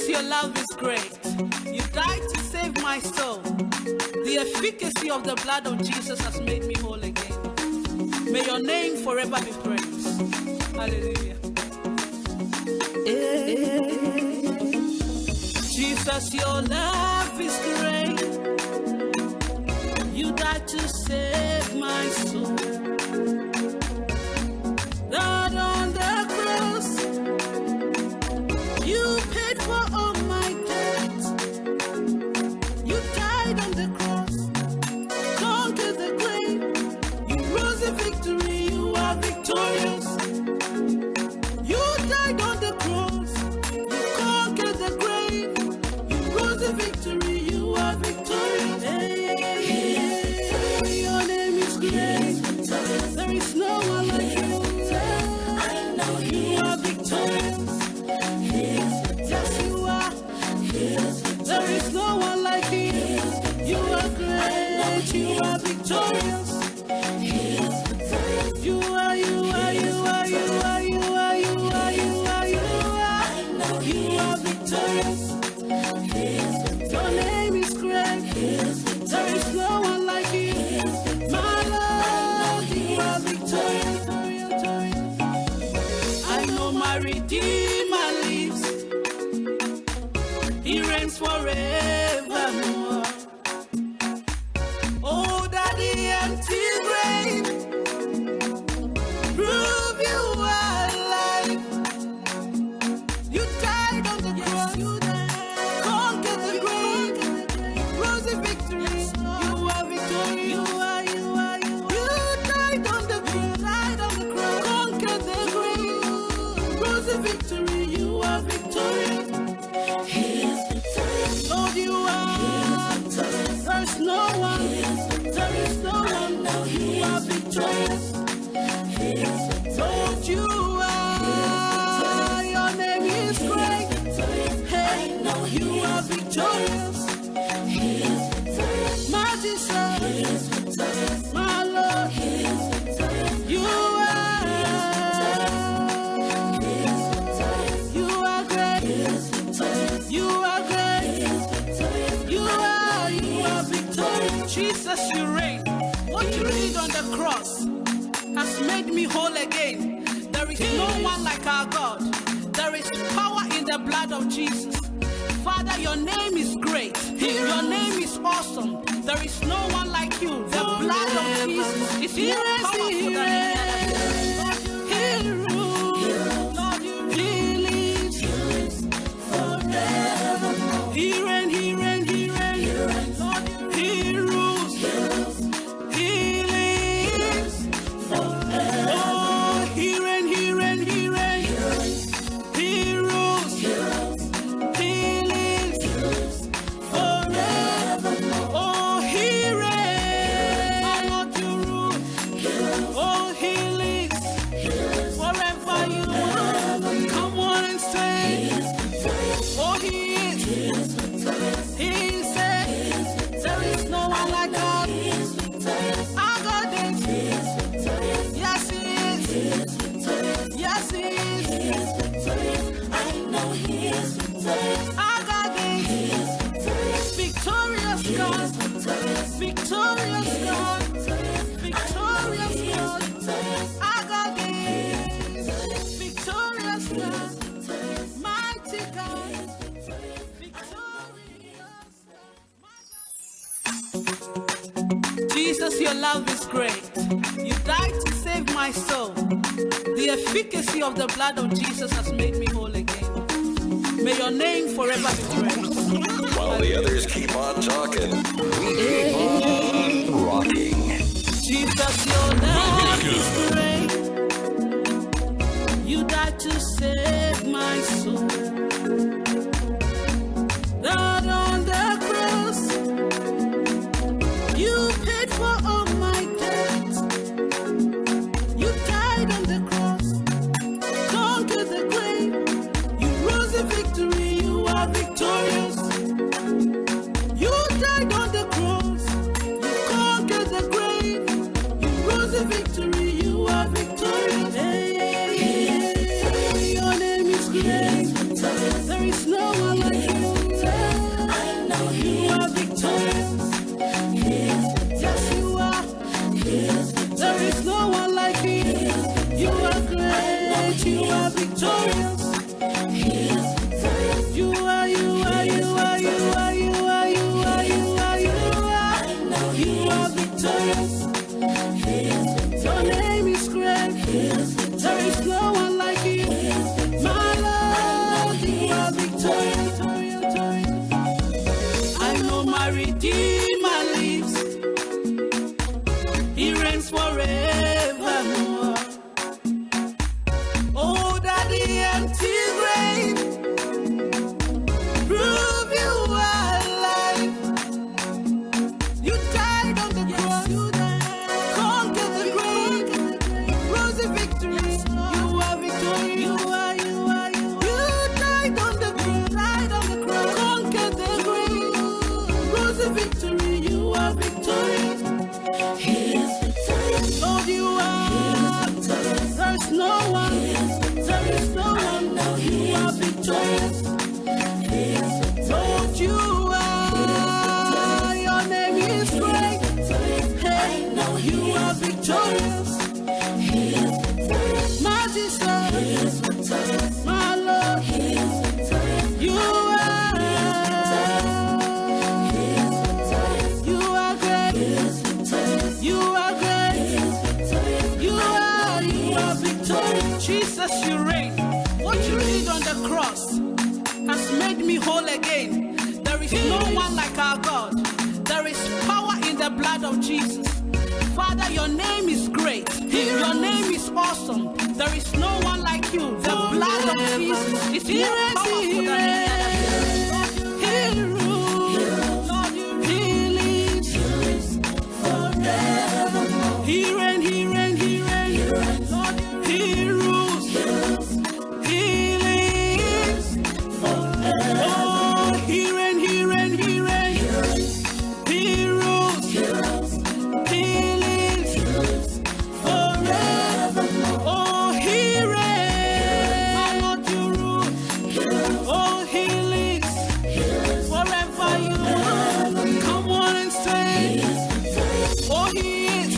Jesus, your love is great. You died to save my soul. The efficacy of the blood of Jesus has made me whole again. May your name forever be praised. Hallelujah. Jesus, your love is great. You died to save my soul. Lord, on the cross, you paid for all my debts. You died on the cross, conquered the grave. You rose in victory, you are victorious. You died on the cross, you conquered the grave. You rose in victory, you are victorious. Hey, your name is great. There is no one like you. I know you are victorious. Yes, you are. There is no one like you. You are great. You are victorious. You are, you are, you are, you are, you are, you are, you are, you are. You are victorious. Your name is great. There is no one like you. My Lord, you are victorious. I know my Redeemer lives. He reigns forevermore. Oh, that the empty grave prove you are alive. You died on the cross, conquered the grave, rose in victory. You are victorious. You are, you are, you are. You died on the cross, conquered the grave, rose in victory. You are victorious. Lord, you are. There's no one. There is no one. You are victorious. Lord, you are. Your name is great. Hey, you are victorious. My Jesus, my Lord, you are. You are great. You are great. You are victorious. Jesus, you reign. What you did on the cross has made me whole again. There is no one like our God. There is power in the blood of Jesus. Father, your name is great. Your name is awesome. There is no one like you. The blood of Jesus is more powerful than any other. He lives forever. He reigns, he reigns, he reigns. He rules. He lives forever. Oh, he reigns, he reigns, he reigns. He rules. He lives forever. Oh, he reigns. Oh, Lord, you rule. Oh, he lives forever. You are. Come on and say, oh, he is. He said, there is no one like God. Our God is. Yes, he is. Yes, he is. I know he is. Our God is. Victorious God. Victorious God. Victorious God. Our God is. Victorious God. Mighty God. Jesus, your love is great. You died to save my soul. The efficacy of the blood of Jesus has made me whole again. May your name forever be praised. While the others keep on talking, we keep on rocking. Jesus, your love is great. You died to save my soul. Lord, on the cross, you paid for all my debts. You died on the cross, conquered the grave. You rose in victory, you are victorious. You died on the cross, you conquered the grave. You rose in victory, you are victorious. Hey, your name is great. There is no one like you. I know you are victorious. Yes, you are. There is no one like you. You are great. You are victorious. You are, you are, you are, you are, you are, you are, you are, you are. You are victorious. Your name is great. There is no one like you. My Lord, you are victorious. I know my Redeemer lives. He reigns forevermore. Oh, that the empty grave prove you are alive. You died on the cross, conquered the grave, rose in victory. You are victorious. You are, you are, you are. You died on the cross, conquered the grave, rose in victory. You are victorious. He is victorious. Lord, you are. There is no one. There is no one. You are victorious. Lord, you are. Your name is great. Hey, you are victorious. My Jesus, my Lord, you are. You are great. You are great. You are victorious. Jesus, you reign. What you did on the cross has made me whole again. There is no one like our God. There is power in the blood of Jesus. Father, your name is great. Your name is awesome. There is no one like you. The blood of Jesus is more powerful than any other. He rules. He lives forever. He reigns. He reigns. He reigns. He rules. He lives forever. Oh, he reigns. He reigns. He reigns. He rules. He lives forever. Oh, he reigns. My Lord, you rule. Oh, he lives forever. You rule. Come on and say, oh, he is.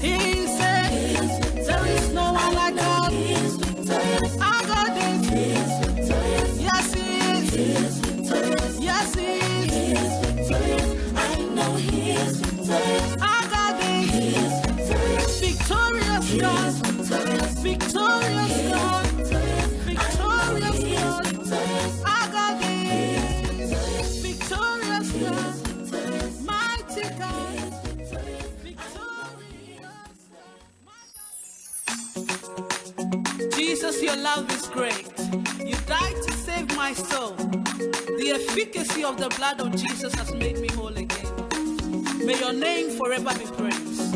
He said, there is no one like God. I got it. Yes, he is. Yes, he is. I know he is. I got it. Victorious God. Victorious God. Victorious God. I got it. Victorious God. Mighty God. Jesus, your love is great. You died to save my soul. The efficacy of the blood of Jesus has made me whole again. May your name forever be praised.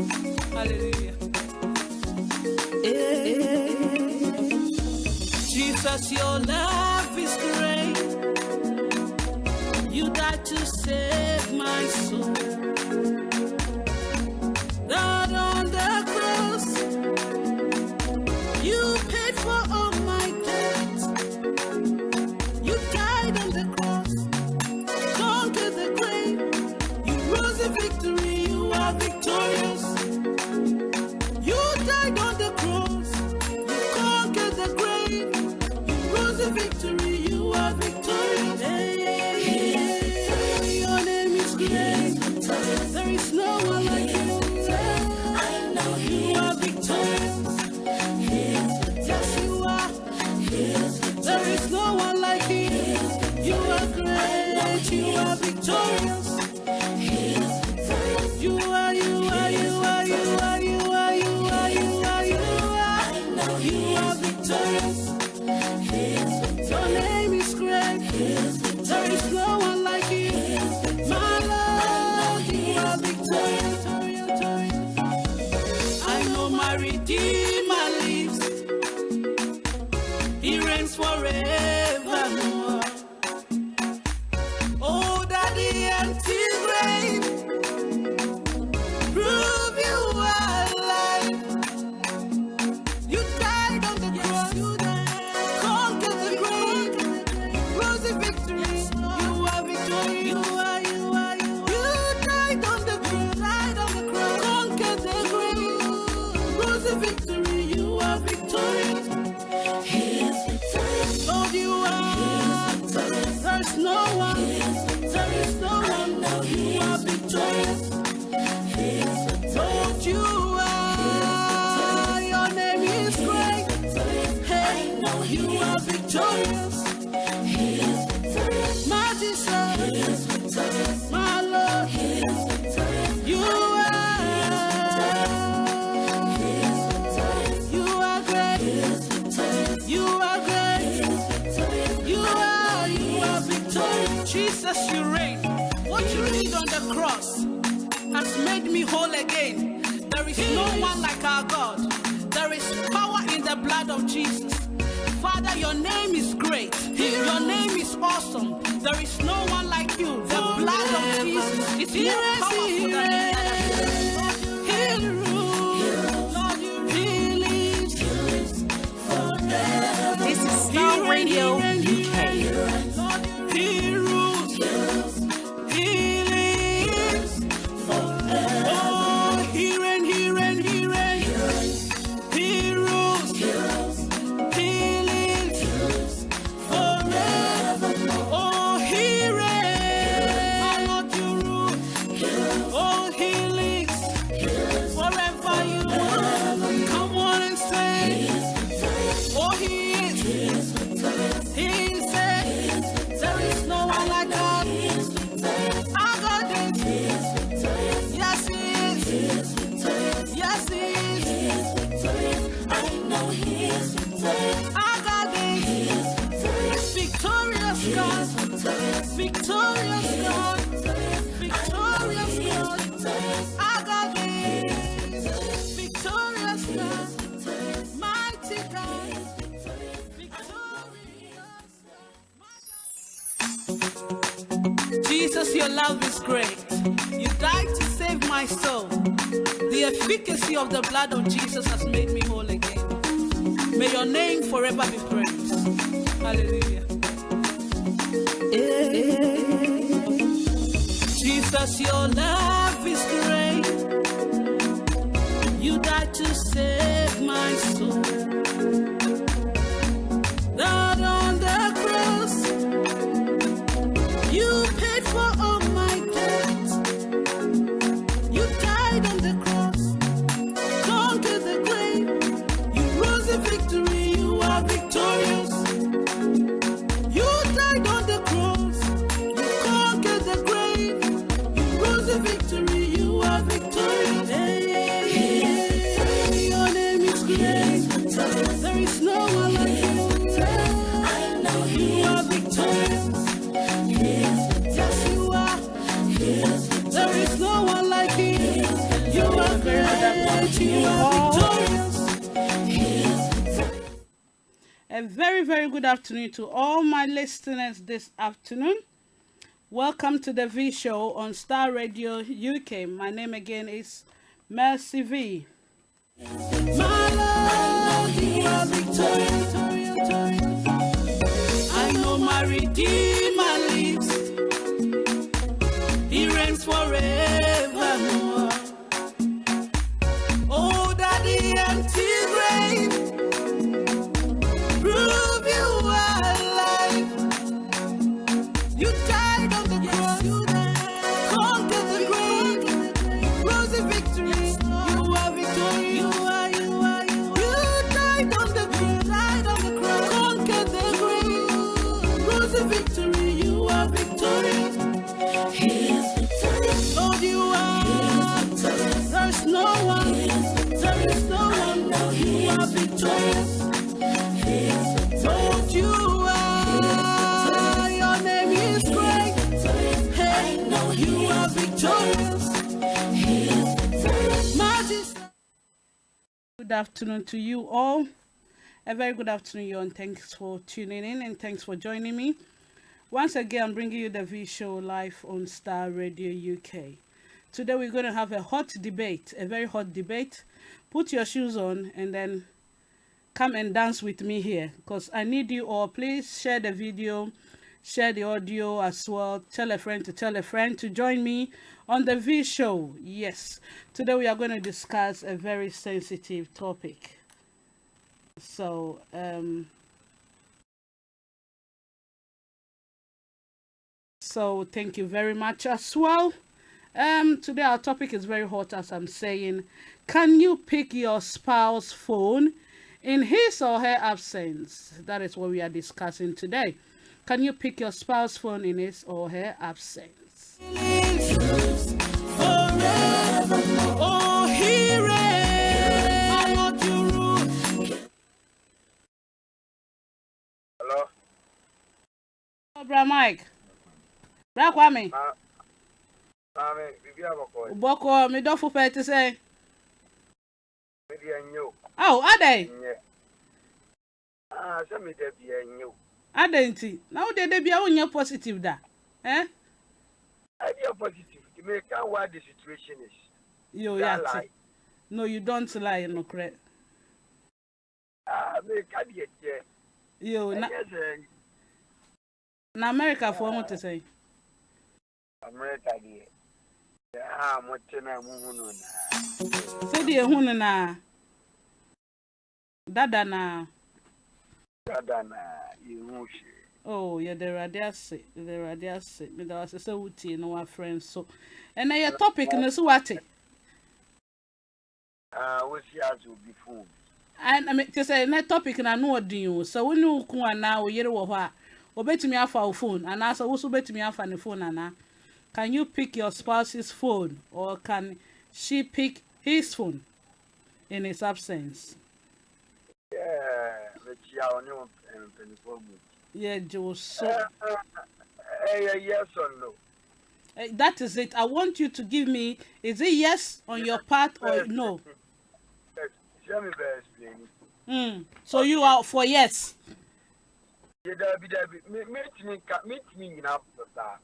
Hallelujah. Jesus, your love is great. You died to save my soul. That on the cross, you paid for all my debts. You died on the cross, conquered the grave. You rose in victory. You are victorious. You died on the cross, you conquered the grave. You rose in victory. You are victorious. Hey, your name is great. There is no one like you. I know you are victorious. Yes, you are. There is no one like you. You are great. You are victorious. You are, you are, you are, you are, you are, you are, you are, you are. You are victorious. Your name is great. There is no one like you. My Lord, you are victorious. I know my Redeemer lives. He reigns forevermore. Oh, that the empty grave prove you are alive. You died on the cross, conquered the grave, victorious. He is victorious. My Jesus, He is victorious. My Lord, He is victorious. You are. He is victorious. You are great. He is victorious. You are great. He is victorious. You are victorious. Jesus, you reign. What you did on the cross has made me whole again. There is no one like our God. There is power in the blood of Jesus. Father, your name is great. Your name is awesome. There is no one like you. The blood of Jesus is more powerful than any other. This is Starr Radio UK. Victorious God, victorious God, I got this. Victorious God, mighty God, victorious God. Jesus, your love is great. You died to save my soul. The efficacy of the blood of Jesus has made me whole again. May your name forever be praised. Hallelujah. Jesus, your love is great. You died to save my soul. That on the cross, you paid for all my debts. You died on the cross, conquered the grave. You rose in victory, you are victorious. You died on the cross, you conquered the grave. You rose in victory, you are victorious. Hey, your name is great. There is no one like you. I know you are victorious. Yes, you are. There is no one like you. You are great. You are victorious. A very, very good afternoon to all my listeners this afternoon. Welcome to the V Show on Starr Radio UK. My name again is Mercy V. My Lord, you are victorious. I know my Redeemer lives. He reigns forevermore. Oh, that the empty grave prove you are alive. You died on the cross, conquered the grave, rose in victory. You are victorious. You died on the cross, conquered the grave, rose in victory. You are victorious. He is victorious. Lord, you are. There's no one. There is no one. You are victorious. Lord, you are. Your name is great. Hey, you are victorious. Majesty. Good afternoon to you all. A very good afternoon, you all, and thanks for tuning in and thanks for joining me. Once again, I'm bringing you the V Show live on Starr Radio UK. Today we're going to have a hot debate, a very hot debate. Put your shoes on and then come and dance with me here, because I need you all. Please share the video, share the audio as well. Tell a friend to join me on the V Show. Yes, today we are going to discuss a very sensitive topic. So, thank you very much as well. Today our topic is very hot, as I'm saying. Can you pick your spouse's phone In his or her absence, that is what we are discussing today. Can you pick your spouse's phone in his or her absence? Oh, he reigns. Hello? Oh, Bra Mike. Bra Kwame. Mami, bibi aboko. Boko, me don't forget to say. Me di enyo. Oh, are they? Nye. Ah, so me de bi enyo. Are they? Now they be a positive da. Eh? I be positive. To make out what the situation is. Yo, That yeah. lie. No, you don't lie, no correct. Ah, me ka di eche. Yo, na Yes, America for what to say. America di. Ah, mo tena mu hunu na. Say the hunu na. Dada na. Dada na ihushi. Oh, yeah, the radiasi. Me da was say uti no our friends so. And your topic no so what? Ah, we see as will be food. And I mean to say na topic na no odin so when you ku ana wo yere wo ho a obetumi afa wo phone and also wo so betumi afa ne phone ana. Can you pick your spouse's phone or can she pick his phone in his absence? Yeah, me chia oni mo penifo mu. Yeah, Joe. So Yes or no? that is it. I want you to give me, is it yes on your part or no? Let me explain. So you are for yes. Yeah, meet me enough for that.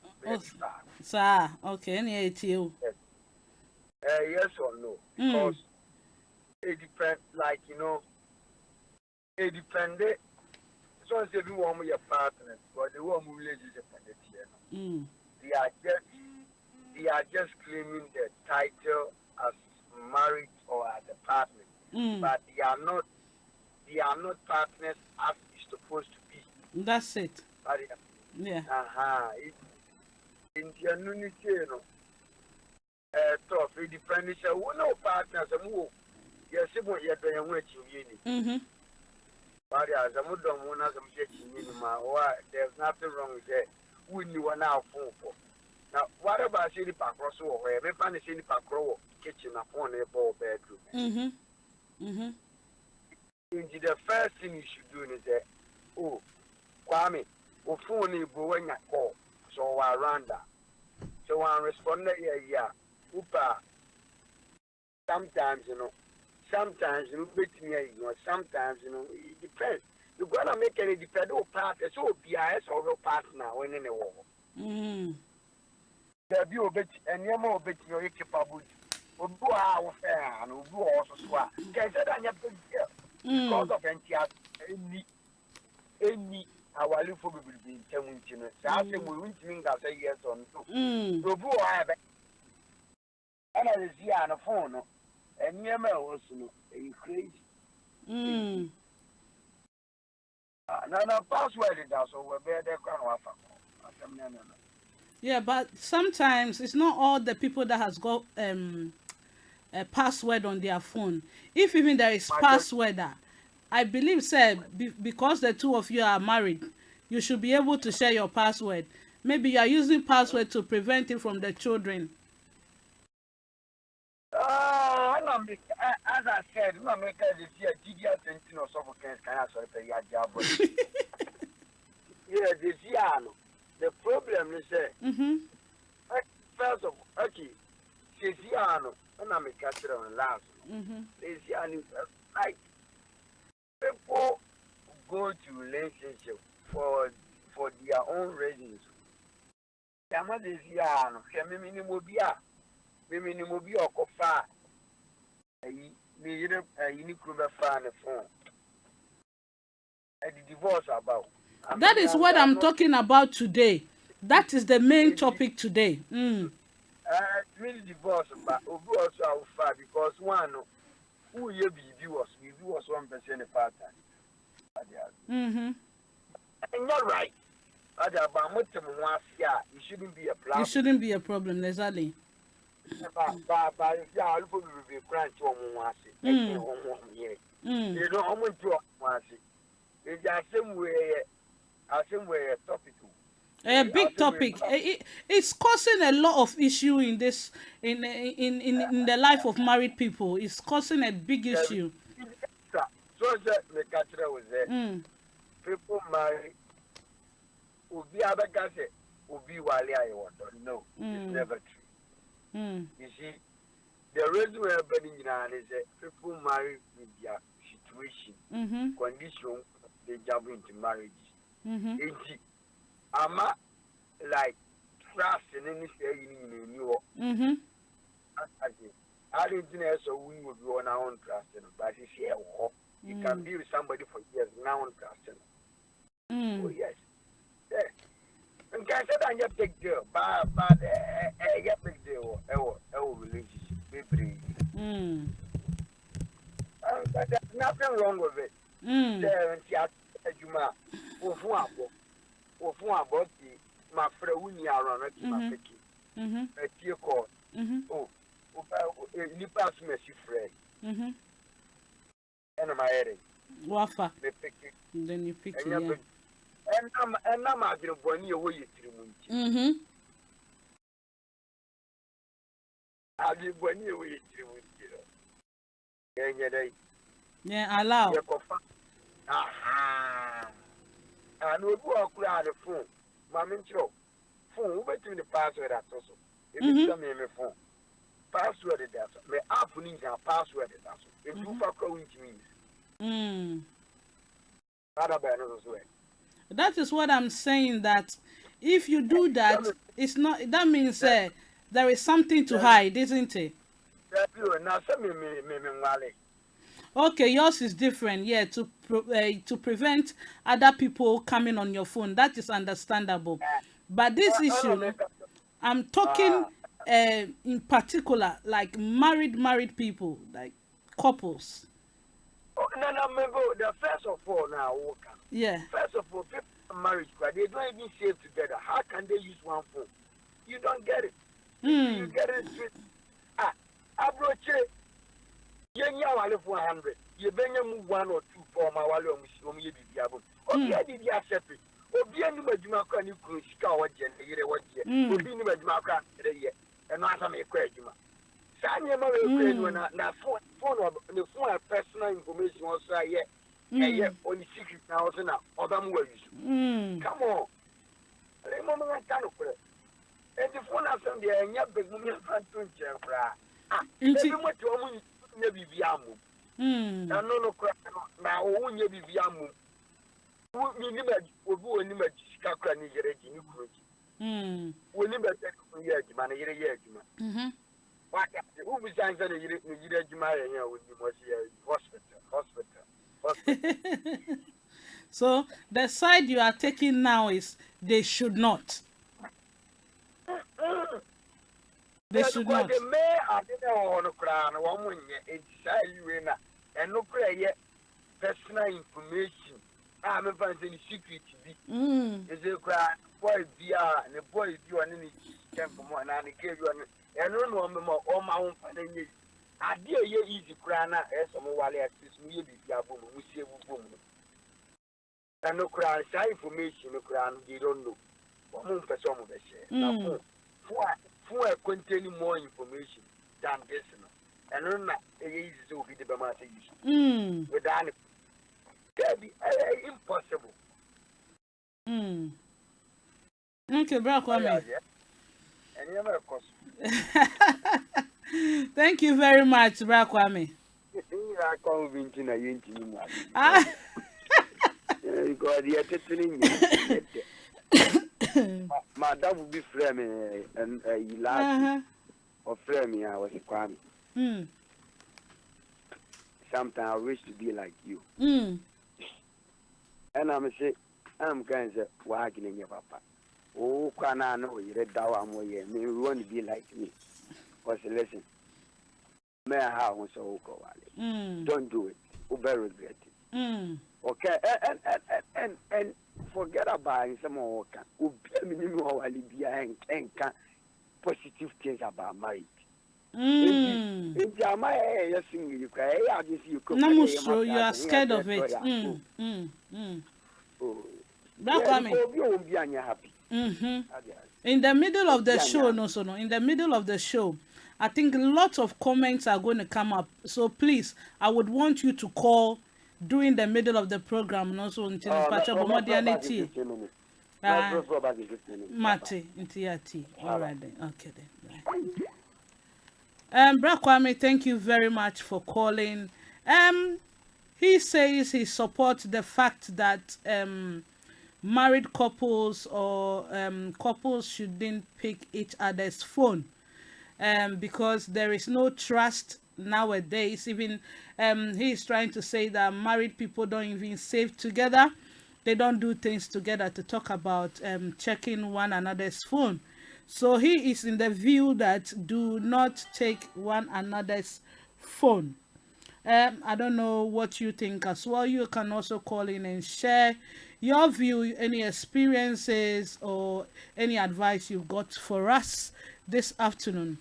Sir, okay, any you. Yes or no? Because it depends, like, it depends. So as if you want your partner, but the one who relationship here, they are just claiming the title as married or as a partner, but they are not partners as it's supposed to be. That's it. But, Yeah. In the community, tough. It depends. So we know partners. Yes, you're doing what you but as a mother, one as there's nothing wrong with that. We knew one now phone for. Now, what about city park cross or where we find a city park row kitchen upon a ball bedroom? The first thing you should do is that, oh, Kwame, or phone you go when you call. So I ran that. So I responded, yeah, Upa. Sometimes, sometimes, sometimes, it depends. You're going to make any dependent partner, so BIS or partner when in the war. There be a bit, and you're more bit you're capable. Or go out fair and go also swap. Can say that you're because of any our little will be 10 minutes. So I say we won't mean that say yes or no. So go ahead. And I see on the phone. And near me also, you crazy. No, password is also where they're going to offer. Yeah, but sometimes it's not all the people that has got a password on their phone. If even there is password, I believe, sir, because the two of you are married, you should be able to share your password. Maybe you are using password to prevent it from the children. As I said, no make this year, GDS and or some can answer your job. Yeah, this year, the problem is that first of all, okay, this year, and I'm a catcher on last. This year, like people go to relationship for their own reasons. Yama this year, minimum be or cofa. You need to find a phone. And the divorce about. That is what I'm talking about today. That is the main topic today. Really divorce, but also our father because one who you be was 1% a part time. And you're right. It shouldn't be a problem. It shouldn't be a problem, exactly. But yeah, I'll probably be crying to one. You know, I'm going to ask you. It's the same way topic. A big topic. It's causing a lot of issue in this in the life of married people. It's causing a big issue. So that the culture was there. People marry. Ubi abagase. Ubi wali I want. No, it's never true. You see, the reason we're burning is that people marry with their situation, condition, they jump into marriages. Ama like trust and anything in you. I didn't know so we would be on our own trust, but it's here. You can be with somebody for years now on trust. Oh, yes. And can say that you big deal, but a big deal, relationship, baby. But there's nothing wrong with it. There and Juma, of one body, my friend, we are on it, my picky. A tear call. Oh, you pass me, she friend. And my headache. Wafa. Then you pick it. And I'm not going to go away to I'll be going away to yeah, allow. Aha. And we go out the phone. Mamma, phone, we between the password at also. If you tell me my phone, password is that. My app needs a password is that. If you fuck which means. That is what I'm saying, that if you do that, it's not, that means there is something to hide, isn't it? Okay, yours is different, yeah, to prevent other people coming on your phone. That is understandable. But this issue, I'm talking in particular, like married people, like couples. Oh, no, the first of all now, yeah. First of all, people are married, they don't even save together. How can they use one phone? You don't get it. You get it. Abroach, you know, I live 100. You bring them 1 or 2 for my wallet, you be able. Okay, I did you accept it. Oh, be any Majumaka, you could scour generate what you be any Majumaka, and not some equation. Sanya Mary, when I the phone personal information also, yeah, only secret now, or them ways. Come on. Remember, I can't put it. And the phone has some there, and yet, but you can't do it. You want to never be amu. No crack now, won't you be amu? We never any much scacra Nigeria in Ukraine. We never take a year, man, a year. Who besides that you did marry here with the hospital? So the side you are taking now is they should not. They should not. The mayor, I didn't want to cry on 1 minute. It's and no prayer personal information. I'm a fancy secret. Is a cry, boy, and the boy, you are any temple, and I gave you and no more all my own family. I dear ye easy crana as some while access me be boom, we see boom. And no cry, shy information, no crown, you don't know. One for some of the share. For containing more information than this. And not easy to be the Bamata without it. That be impossible. Okay, Brakwame. And you never cost. Thank you very much, Brakwame. I call Vintina because my dad would be framing and you laugh or framing. I was a Kwame. Sometimes I wish to be like you. And I'm say, I'm kind of wagging in your papa. Oh, can I know you read down more? Maybe you want to be like me. Because listen, may I have one so go? Don't do it. You very regret it. Okay, and forget about some more. You be a minimum and positive things about marriage. If you are my sing, you cry, I just you come. You are scared of it. Happy. In the middle of the show, in the middle of the show, I think lots of comments are going to come up. So please, I would want you to call during the middle of the program. Also, until Mate, all right then. Okay then. Bra Kwame, thank you very much for calling. He says he supports the fact that married couples or couples shouldn't pick each other's phone because there is no trust nowadays. Even he is trying to say that married people don't even save together. They don't do things together to talk about checking one another's phone. So he is in the view that do not take one another's phone. I don't know what you think as well. You can also call in and share your view, any experiences or any advice you've got for us this afternoon.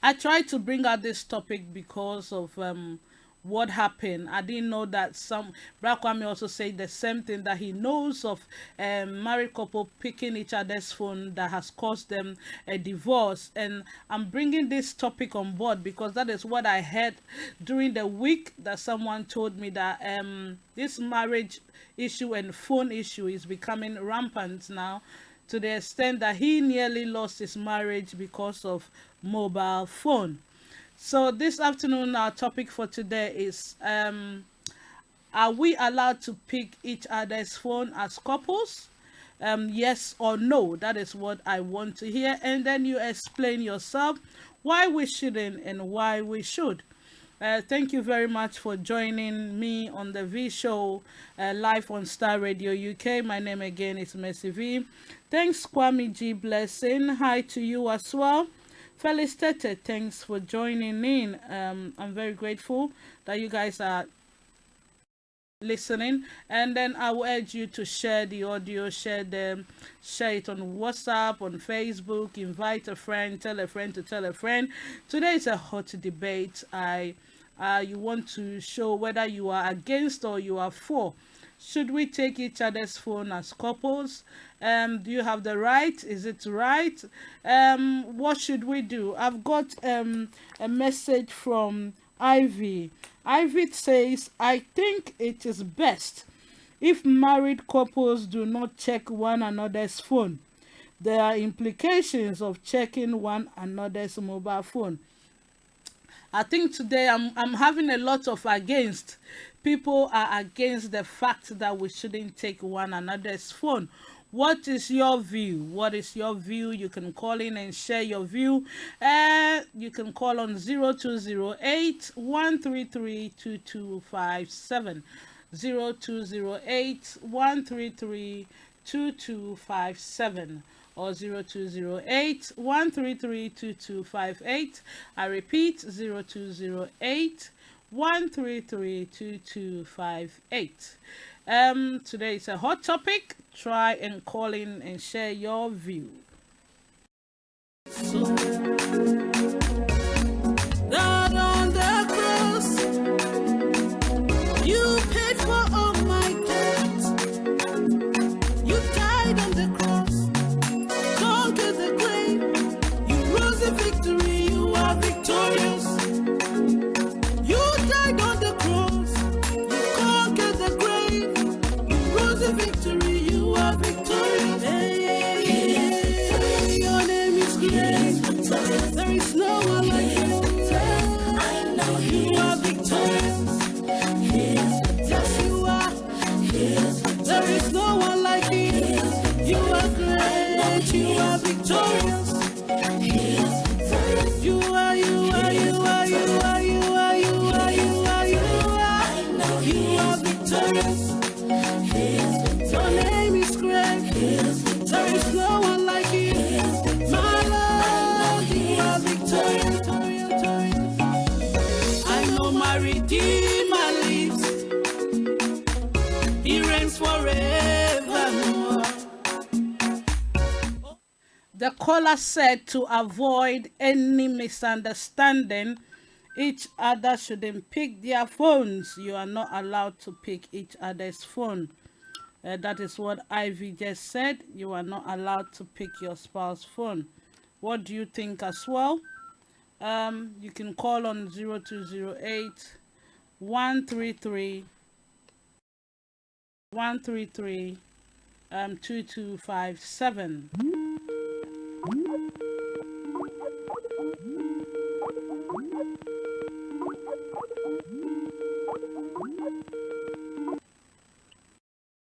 I tried to bring out this topic because of what happened. I didn't know that Brakwame also said the same thing, that he knows of married couple picking each other's phone that has caused them a divorce. And I'm bringing this topic on board because that is what I heard during the week, that someone told me that this marriage issue and phone issue is becoming rampant now, to the extent that he nearly lost his marriage because of mobile phone. So this afternoon, our topic for today is, are we allowed to pick each other's phone as couples? Yes or no? That is what I want to hear. And then you explain yourself why we shouldn't and why we should. Thank you very much for joining me on the V Show live on Star Radio UK. My name again is Mercy V. Thanks, Kwame G. Blessing. Hi to you as well. Felix Tete, thanks for joining in. I'm very grateful that you guys are listening. And then I will urge you to share the audio, share it on WhatsApp, on Facebook, invite a friend, tell a friend to tell a friend. Today is a hot debate. You want to show whether you are against or you are for. Should we take each other's phone as couples? Do you have the right? Is it right? What should we do? I've got a message from Ivy. Ivy says, I think it is best if married couples do not check one another's phone. There are implications of checking one another's mobile phone. I think today I'm having a lot of against. People are against the fact that we shouldn't take one another's phone. What is your view? What is your view? You can call in and share your view. You can call on 0208 133 2257. 0208 133 2257. Or 0208 133 2258. I repeat, 0208 133 2258. Today is a hot topic. Try and call in and share your view. God on the cross, you paid for all my debt. You died on the cross, conquered the grave. You rose in victory, you are victorious. You died on the cross, you conquered the grave. You rose in victory, you are victorious. Hey, your name is great. There is no one like you. I know you are victorious. Yes, you are. There is no one like you. You are great. You are victorious. You are, you are, you are, you are, you are, you are, you are, you are. You are victorious. Your name is great. There is no one like you. My Lord, you are victorious. I know my Redeemer lives. He reigns forevermore. The caller said to avoid any misunderstanding, each other shouldn't pick their phones. You are not allowed to pick each other's phone. That is what Ivy just said. You are not allowed to pick your spouse's phone. What do you think as well? You can call on 0208 133 133 2257.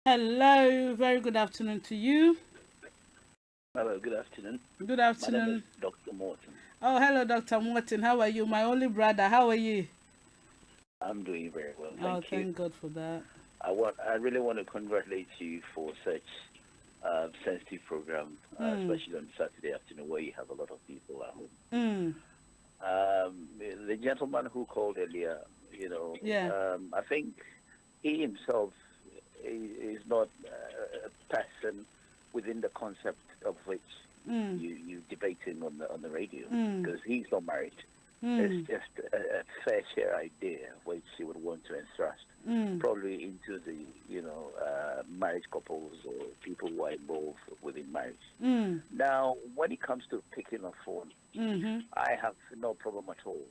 Hello, very good afternoon to you. Hello, good afternoon. Good My name afternoon. is Dr. Morton. Oh, hello, Dr. Morton. How are you? My only brother. How are you? I'm doing very well, Oh, thank you. thank God for that. I really want to congratulate you for such sensitive program, especially on Saturday afternoon where you have a lot of people at home. The gentleman who called earlier, I think he himself is not a person within the concept of which you debating on the radio, because he's not married. It's just a fair share idea which he would want to entrust probably into the marriage couples or people who are involved within marriage. Now, when it comes to picking a phone, I have no problem at all.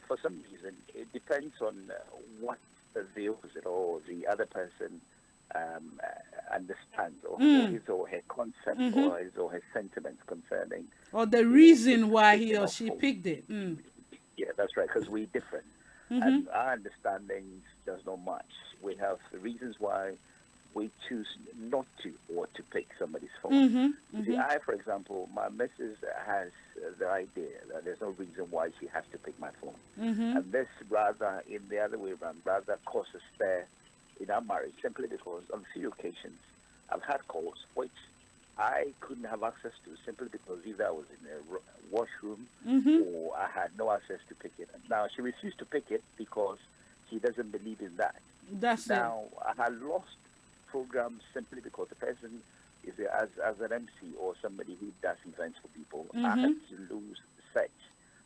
For some reason, it depends on what the opposite or the other person understands, or his or her concept, or his or her sentiments concerning, or the reason why he or she picked it. Yeah, that's right, because we're different. And our understanding does not match. We have the reasons why we choose not to or to pick somebody's phone. See, I, for example, my missus has the idea that there's no reason why she has to pick my phone. And this rather, in the other way around, rather causes stir in our marriage, simply because on a few occasions I've had calls which I couldn't have access to simply because either I was in a washroom or I had no access to pick it. Now, she refused to pick it because she doesn't believe in that. Now, I had lost programs simply because the person is as an MC or somebody who does events for people. I had to lose such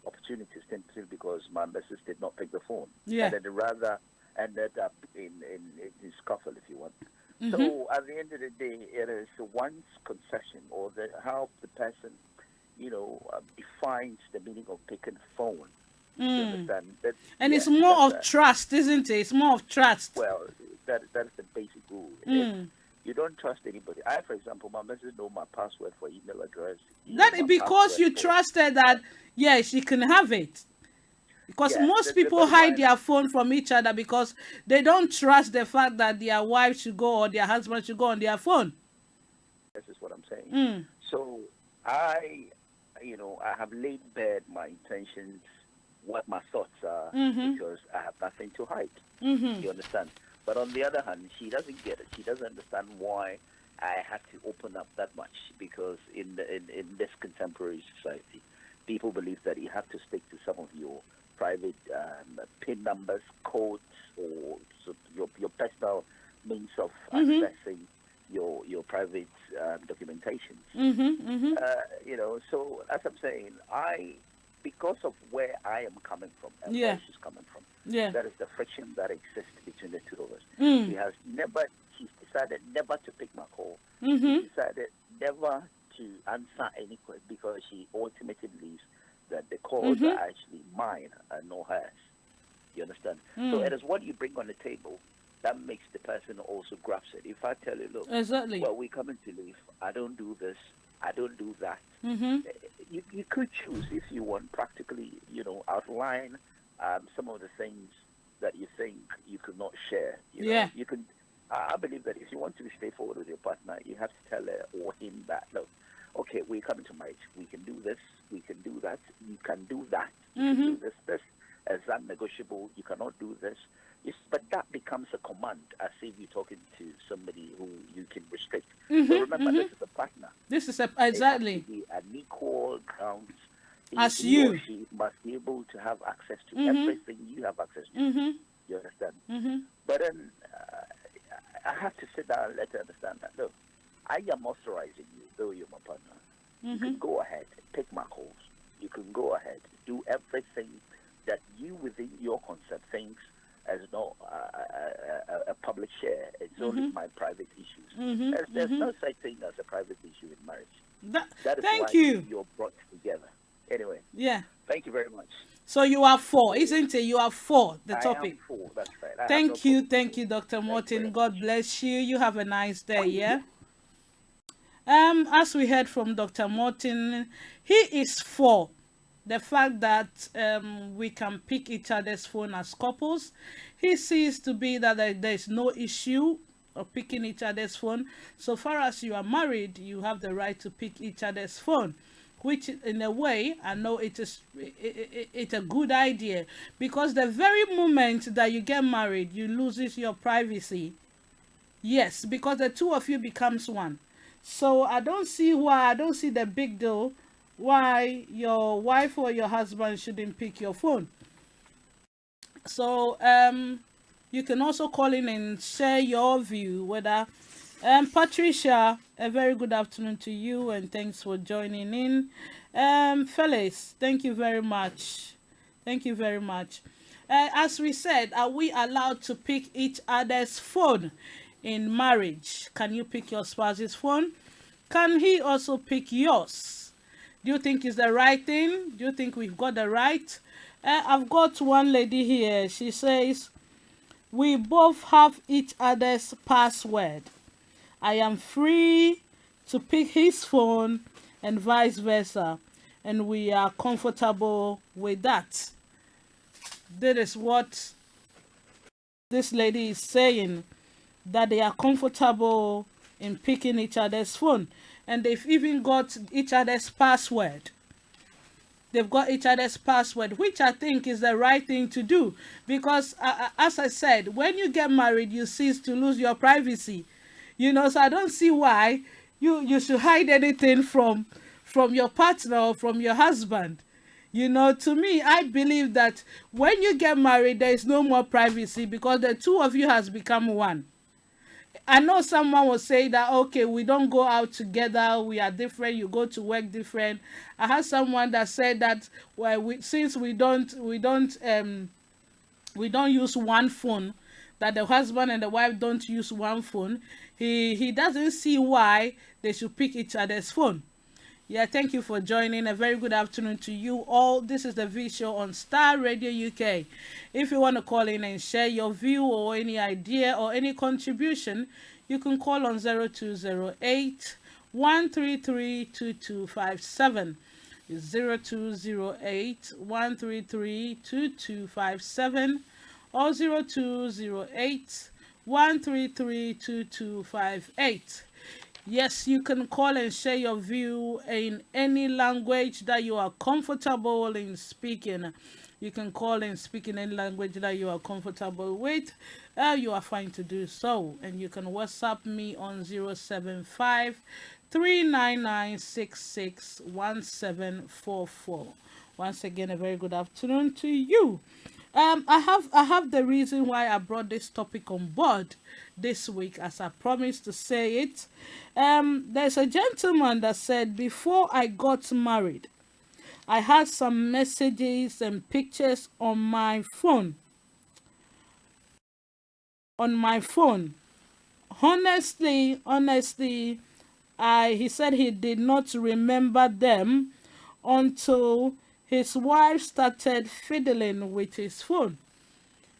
opportunities simply because my missus did not pick the phone. And then rather ended up in scuffle, if you want. So at the end of the day, it is one's concession or how the person, defines the meaning of picking a phone. You understand? And it's more of trust, isn't it? It's more of trust. Well, that's the basic rule. You don't trust anybody. I, for example, my missus know my password for email address. That because you trusted that, she can have it. Because most people hide their phone from each other because they don't trust the fact that their wife should go or their husband should go on their phone. This is what I'm saying. So I have laid bare my intentions, what my thoughts are, because I have nothing to hide. You understand? But on the other hand, she doesn't get it. She doesn't understand why I have to open up that much, because in this contemporary society, people believe that you have to stick to some of your private PIN numbers, codes, or your personal means of accessing your private documentations. So as I'm saying, because of where I am coming from and where she's coming from, that is the friction that exists between the two of us. She's decided never to pick my call. She decided never to answer any question because she ultimately believes that the calls are actually mine and not hers. You understand? So it is what you bring on the table that makes the person also grasp it. If I tell you, look, well, we're coming to live, I don't do this, I don't do that. You could choose, if you want, practically, outline some of the things that you think you could not share. You can. I believe that if you want to be straightforward with your partner, you have to tell her or him that, look, okay, we're coming to marriage. We can do this. We can do that. You can do that. You can do this. This is non-negotiable. You cannot do this. But that becomes a command, as if you're talking to somebody who you can restrict. So remember, this is a partner. This is exactly. It has to be an equal grounds. As he you. Or she must be able to have access to everything you have access to. You understand? But then I have to sit down and let her understand that, look, I am authorizing you, though you're my partner. as no a public share. It's only my private issues. There's no such thing as a private issue in marriage. That is thank why you. You're brought together. Anyway. Yeah. Thank you very much. So you are for, isn't it? You are for the topic. I am for. That's right. Thank you, Dr. Martin. God bless you. You have a nice day. Yeah. As we heard from Dr. Martin, he is for the fact that we can pick each other's phone as couples. He sees to be that there is no issue of picking each other's phone. So far as you are married, you have the right to pick each other's phone, which in a way I know it's a good idea, because the very moment that you get married, you loses your privacy. Yes, because the two of you becomes one. So I don't see the big deal why your wife or your husband shouldn't pick your phone. So you can also call in and share your view whether Patricia, a very good afternoon to you, and thanks for joining in. Felix, thank you very much. As we said, are we allowed to pick each other's phone in marriage? Can you pick your spouse's phone? Can he also pick yours? Do you think it's the right thing? Do you think we've got the right? I've got one lady here. She says, we both have each other's password. I am free to pick his phone and vice versa. And we are comfortable with that. That is what this lady is saying, that they are comfortable in picking each other's phone. And they've even got each other's password. They've got each other's password, which I think is the right thing to do. Because, as I said, when you get married, you cease to lose your privacy. You know, so I don't see why you should hide anything from your partner or from your husband. You know, to me, I believe that when you get married, there is no more privacy because the two of you has become one. I know someone will say that, okay, we don't go out together, we are different, you go to work different. I had someone that said that, well, since we don't use one phone, that the husband and the wife don't use one phone, he doesn't see why they should pick each other's phone. Yeah, thank you for joining. A very good afternoon to you all. This is the V Show on Starr Radio UK. If you want to call in and share your view or any idea or any contribution, you can call on 0208 133 2257. 0208 133 2257 or 0208 133 2258. Yes, you can call and share your view in any language that you are comfortable in speaking. You can call and speak in any language that you are comfortable with. You are fine to do so. And you can WhatsApp me on 075 399 661744. Once again, a very good afternoon to you. I have the reason why I brought this topic on board this week, as I promised to say it. There's a gentleman that said, before I got married, I had some messages and pictures on my phone. Honestly, he said he did not remember them until his wife started fiddling with his phone.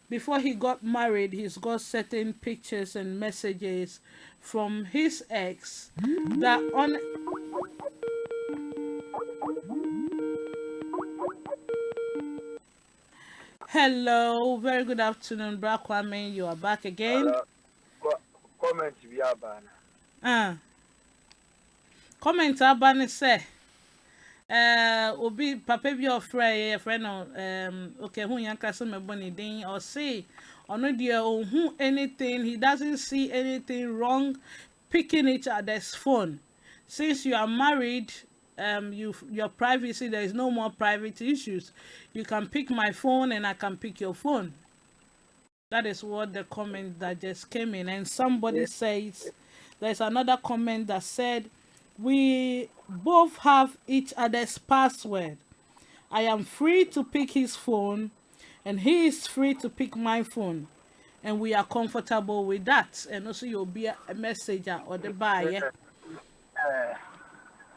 Before he got married, he's got certain pictures and messages from his ex that on... Hello, very good afternoon, Bra Kwame. You are back again. Comment we are bana. Comment abane say. Obi papa bi ofre no okay hu yanka so meboni din or say ono dia ohun anything, he doesn't see anything wrong picking each other's phone. Since you are married, your privacy, there is no more private issues. You can pick my phone and I can pick your phone. That is what the comment that just came in. And somebody says, there's another comment that said, we both have each other's password. I am free to pick his phone and he is free to pick my phone, and we are comfortable with that. And also, you'll be a messenger or the buyer.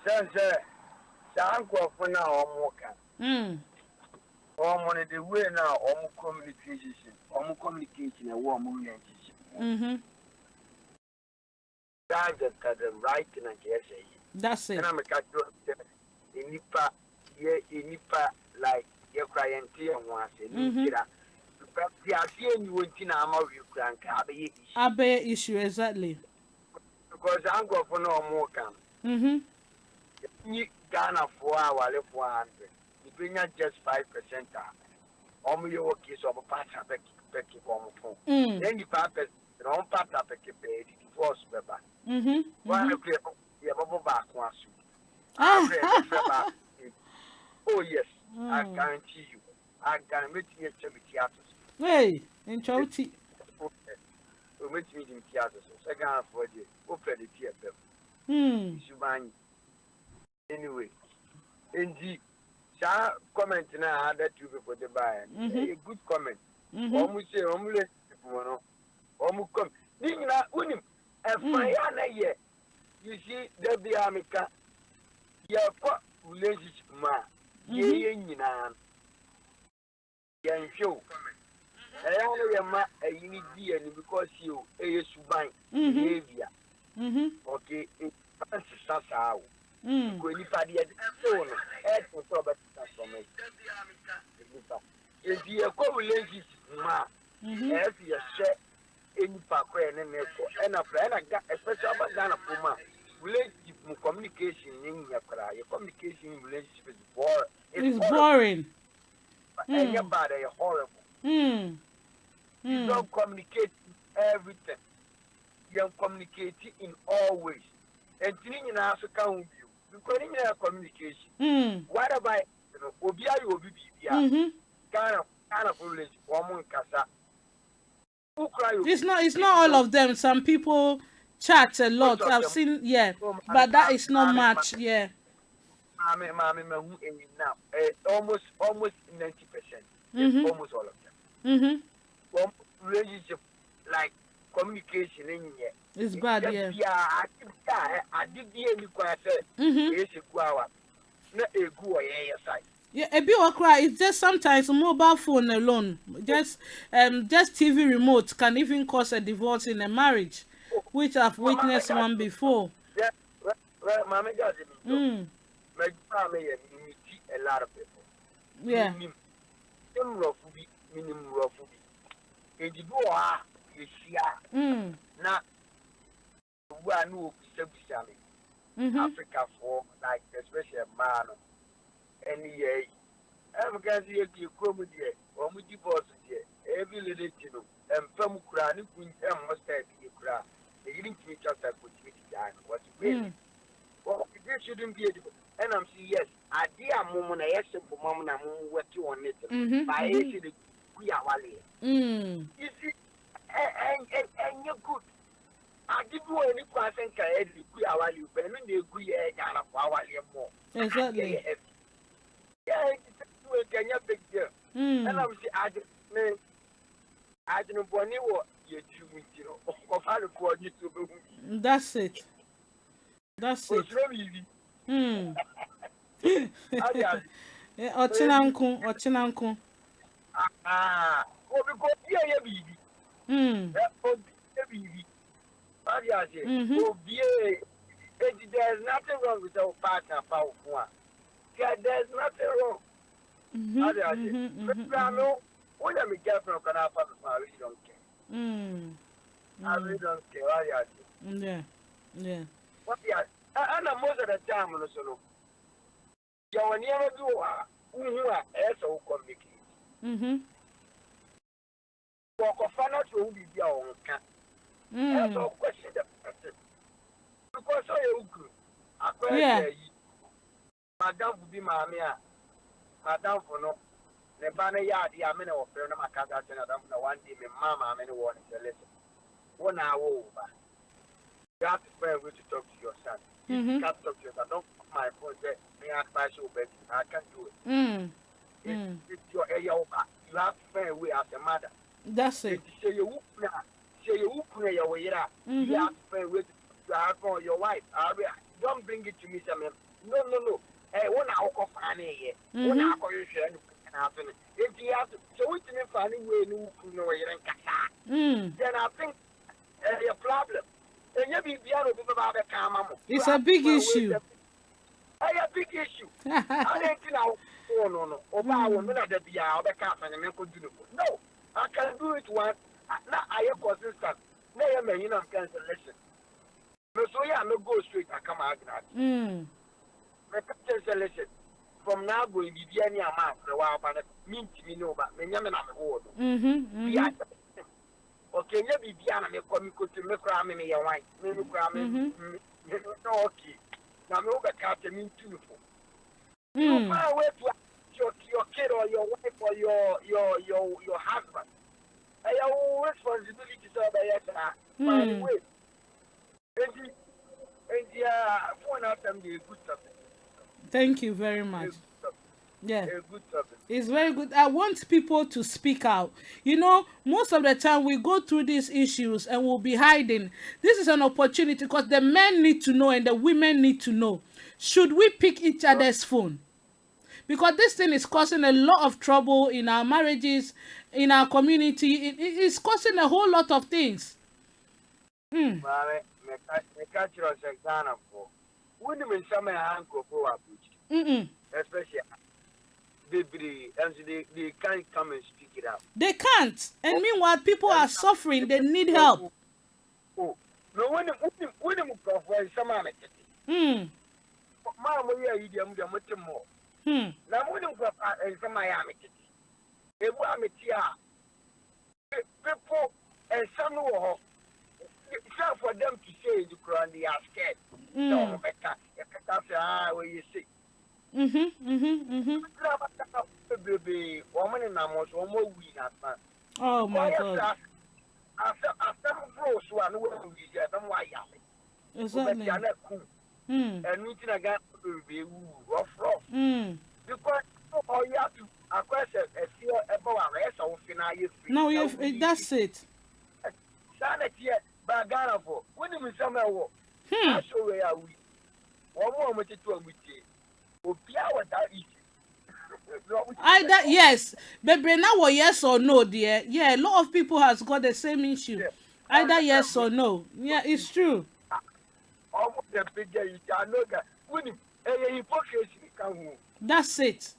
For now, the way now, communication, and warm that's the right thing, I guess. That's it. And I'm a cat in Nipa, like your client here once, and the idea you went in our Abe issue, exactly. Because I'm going for no more camp. You Ghana 4 hours, 400. You bring out just 5%. Only your case of a part of a Becky phone. Then you pass the wrong part of a paid divorce paper. One of your bubble back once. Oh, yes, I guarantee you. I can make you a theater. Hey, in Chouty. We meet in theater. Second for you. Open the theater. Anyway, indeed, shall comment now that you for the buyer. A good comment. Almost say, almost come. Nina, unim, a fire year. You see, there be Amica. Your relationship, ma. Ye, young show. I only am a unique dear because you a subine behavior. Okay, it's how. When you party at phone, add for proper transformation. If you are co-relationship, ma, as you share any parkway and a friend, I got a special Ghana for ma. Relationship communication in your communication relationship is boring. It's boring. And your body is horrible. You don't communicate everything. You communicate in all ways. And you know, so can you. Because in your communication, what about Obia, you will be kind of foolish woman, Casa. It's not all of them. Some people chat a lot. I've seen, but that is not much, Mammy, now, almost 90%. Almost all of them. Relationship, like communication in here. It's bad, I did the a bit of cry. It's just sometimes a mobile phone alone. Just TV remote can even cause a divorce in a marriage, which I've witnessed one before. Yeah, well, Mamma does it. My family a lot of people. Yeah. Minimum rough. And you go, you see, now. I know Africa for like especially a man and I'm going to see you come with you or with the boss every little and from Ukraine must have you cry. They didn't teach us that with me what's really well, this shouldn't be and I'm saying yes, I dear moment I asked for mom and I'm what you want it by the you see and you're good. I give you any question, can you but when they agree, more. Exactly. Yeah, it's big deal. And I'm saying, I don't know what you do, of how to go YouTube. That's it. That's it. Ochinanku. Ah, oh, because yeah, baby. Baby. There's nothing wrong with our partner. There's nothing wrong. But I know when I'm a girlfriend, I really don't care. I really don't care. Yeah. And most of the time, you're never do who are also communicate. Walk of finance will be your own cat. That's all question the person. Because I agree. Madame will be my mea. Madame for no. The banner yard, the amena of Ferna Macata, one day, my mamma, and one is a lesson. 1 hour over. You have to find a way to talk to your son. You can't talk to your son. Don't put my phone there. May I advise you, but I can't do it. It's your area over. you have to find a way as a mother. That's it. Say you your way. You have to find a way to have your wife. Don't bring it to me, no. Hey, one hour of funny, 1 hour you should happen. If you have to, so we can find a way to know where you're in. Then I think a problem. And you be it's a big issue. A big issue. I don't know. No. No, I can do it once. Now I am consistent. Now I am cancellation. No, so yeah, no go straight. I come out now. Cancellation. From now going to be any amount for a while, but mean to me no, but me am a okay, you be Diana, me come to me cry me your wife, me cry me. Okay, now me over cat me too. You find a way to your kid or your wife or your husband. I have responsibility to by yes, by the way. And phone out them the good stuff. Thank you very much. Yeah, it's very good. I want people to speak out. You know, most of the time we go through these issues and we'll be hiding. This is an opportunity because the men need to know and the women need to know. Should we pick each other's phone? Because this thing is causing a lot of trouble in our marriages, in our community. It's causing a whole lot of things. Especially they can't come and speak it out. They can't. And meanwhile, people are suffering. They need help. Oh, no, when you go for some man, Mamma, you are much more. Now, when you go from Miami, it will be people and some who it's for them to say the Quran, they are scared. No, that's where you see. Oh my God. Exactly. And meeting again will be rough. Because all you have to acquire a fear about a rest of finale. No, that's it. Sanity, but Ghana for when you summer war. I show where we. One more with it to a witty. Either yes, but now yes or no, dear. Yeah, a lot of people has got the same issue. Yeah. Either yes or no. Yeah, it's true. That's it.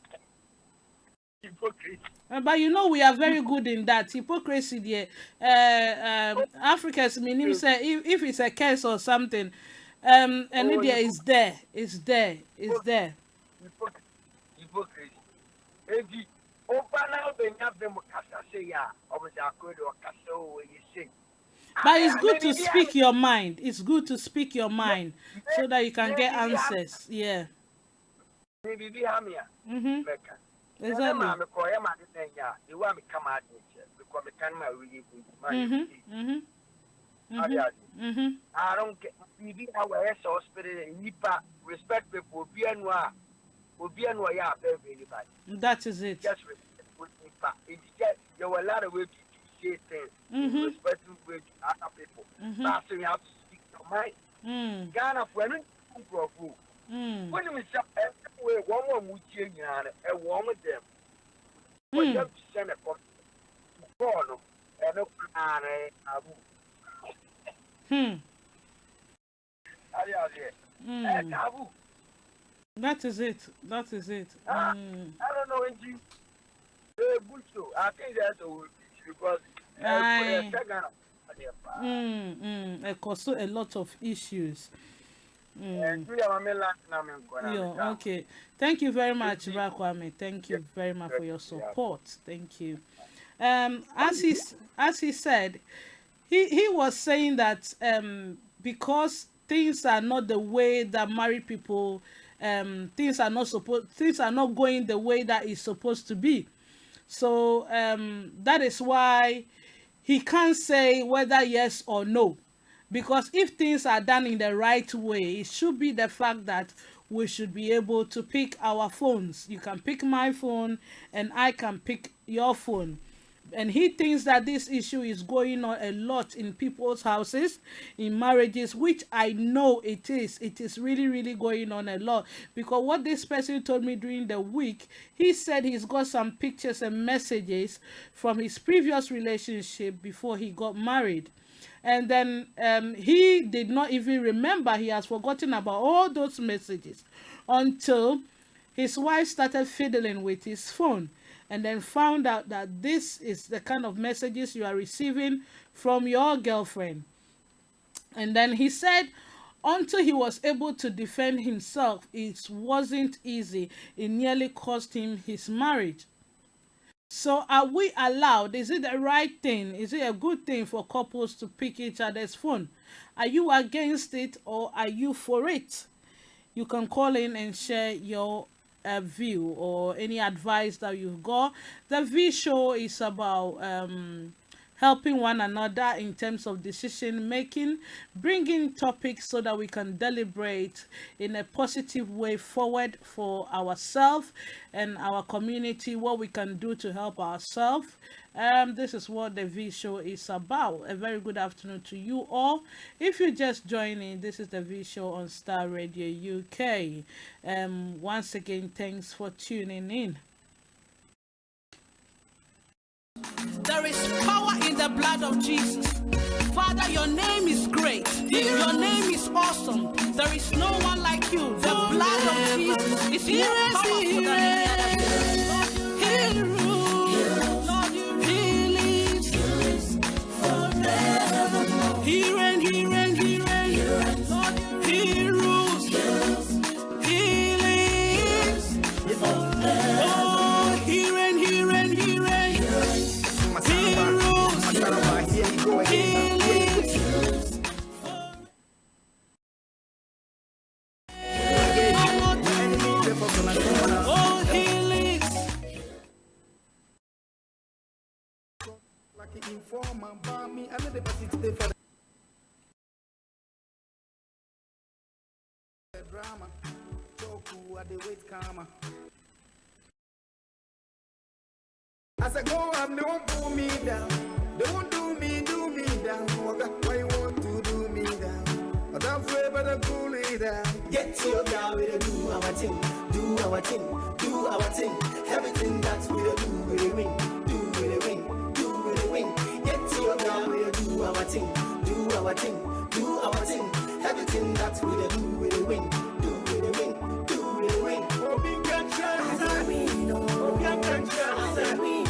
But you know we are very good in that hypocrisy. Dear, Africans meaning say if it's a case or something, and India is there. It's there. Hypocrisy. But it's good to speak your mind. It's good to speak your mind so that you can get answers. Yeah. Exactly. I don't get maybe our spirit and respect people, be and that is it. Just there were a lot of ways to say things, respectful ways to other people. That's why you have to speak your mind. Ghana, for any group of when you say one more would change and one with them. For them to send a call and no That is it. I don't know if you good show. I think that's because it caused a lot of issues. Yeah, okay. Thank you very much, Rakwame. Thank you very much for your support. Thank you. As he said, he was saying that because things are not the way that married people, things are not going the way that it's supposed to be. So that is why he can't say whether yes or no. Because if things are done in the right way, it should be the fact that we should be able to pick our phones. You can pick my phone and I can pick your phone. And he thinks that this issue is going on a lot in people's houses, in marriages, which I know it is. It is really, really going on a lot. Because what this person told me during the week, he said he's got some pictures and messages from his previous relationship before he got married. And then he did not even remember. He has forgotten about all those messages until his wife started fiddling with his phone, and then found out that this is the kind of messages you are receiving from your girlfriend. And then he said until he was able to defend himself, it wasn't easy. It nearly cost him his marriage. So are we allowed? Is it the right thing? Is it a good thing for couples to pick each other's phone? Are you against it or are you for it? You can call in and share your view or any advice that you've got. The V show is about helping one another in terms of decision making, bringing topics so that we can deliberate in a positive way forward for ourselves and our community, what we can do to help ourselves. This is what the V show is about. A very good afternoon to you all. If you just joining, this is the V show on Starr Radio UK. Once again, thanks for tuning in. There is power in the blood of Jesus. Father, your name is great. Your name is awesome. There is no one like you. The blood of Jesus is more powerful than any other. He reigns, he reigns, he reigns. He rules, he lives. Oh, he reigns, he reigns, he reigns. He rules, he lives. Oh, he lives. Like informer, bomb me, I know the party today for the drama. Toku at the wait karma. As I go up, they won't pull me down. They won't do me down. Why you want to do me down? But I'm afraid, but I'm cool it down. Get to your girl, we do our thing, do our thing, do our thing. Everything that we do, we win, do we win, do we win. Get to your girl, we do our thing, do our thing, do our thing. Everything that we do, we win, do we win, do we win. Oh, big chance, I win, oh, big chance, I win.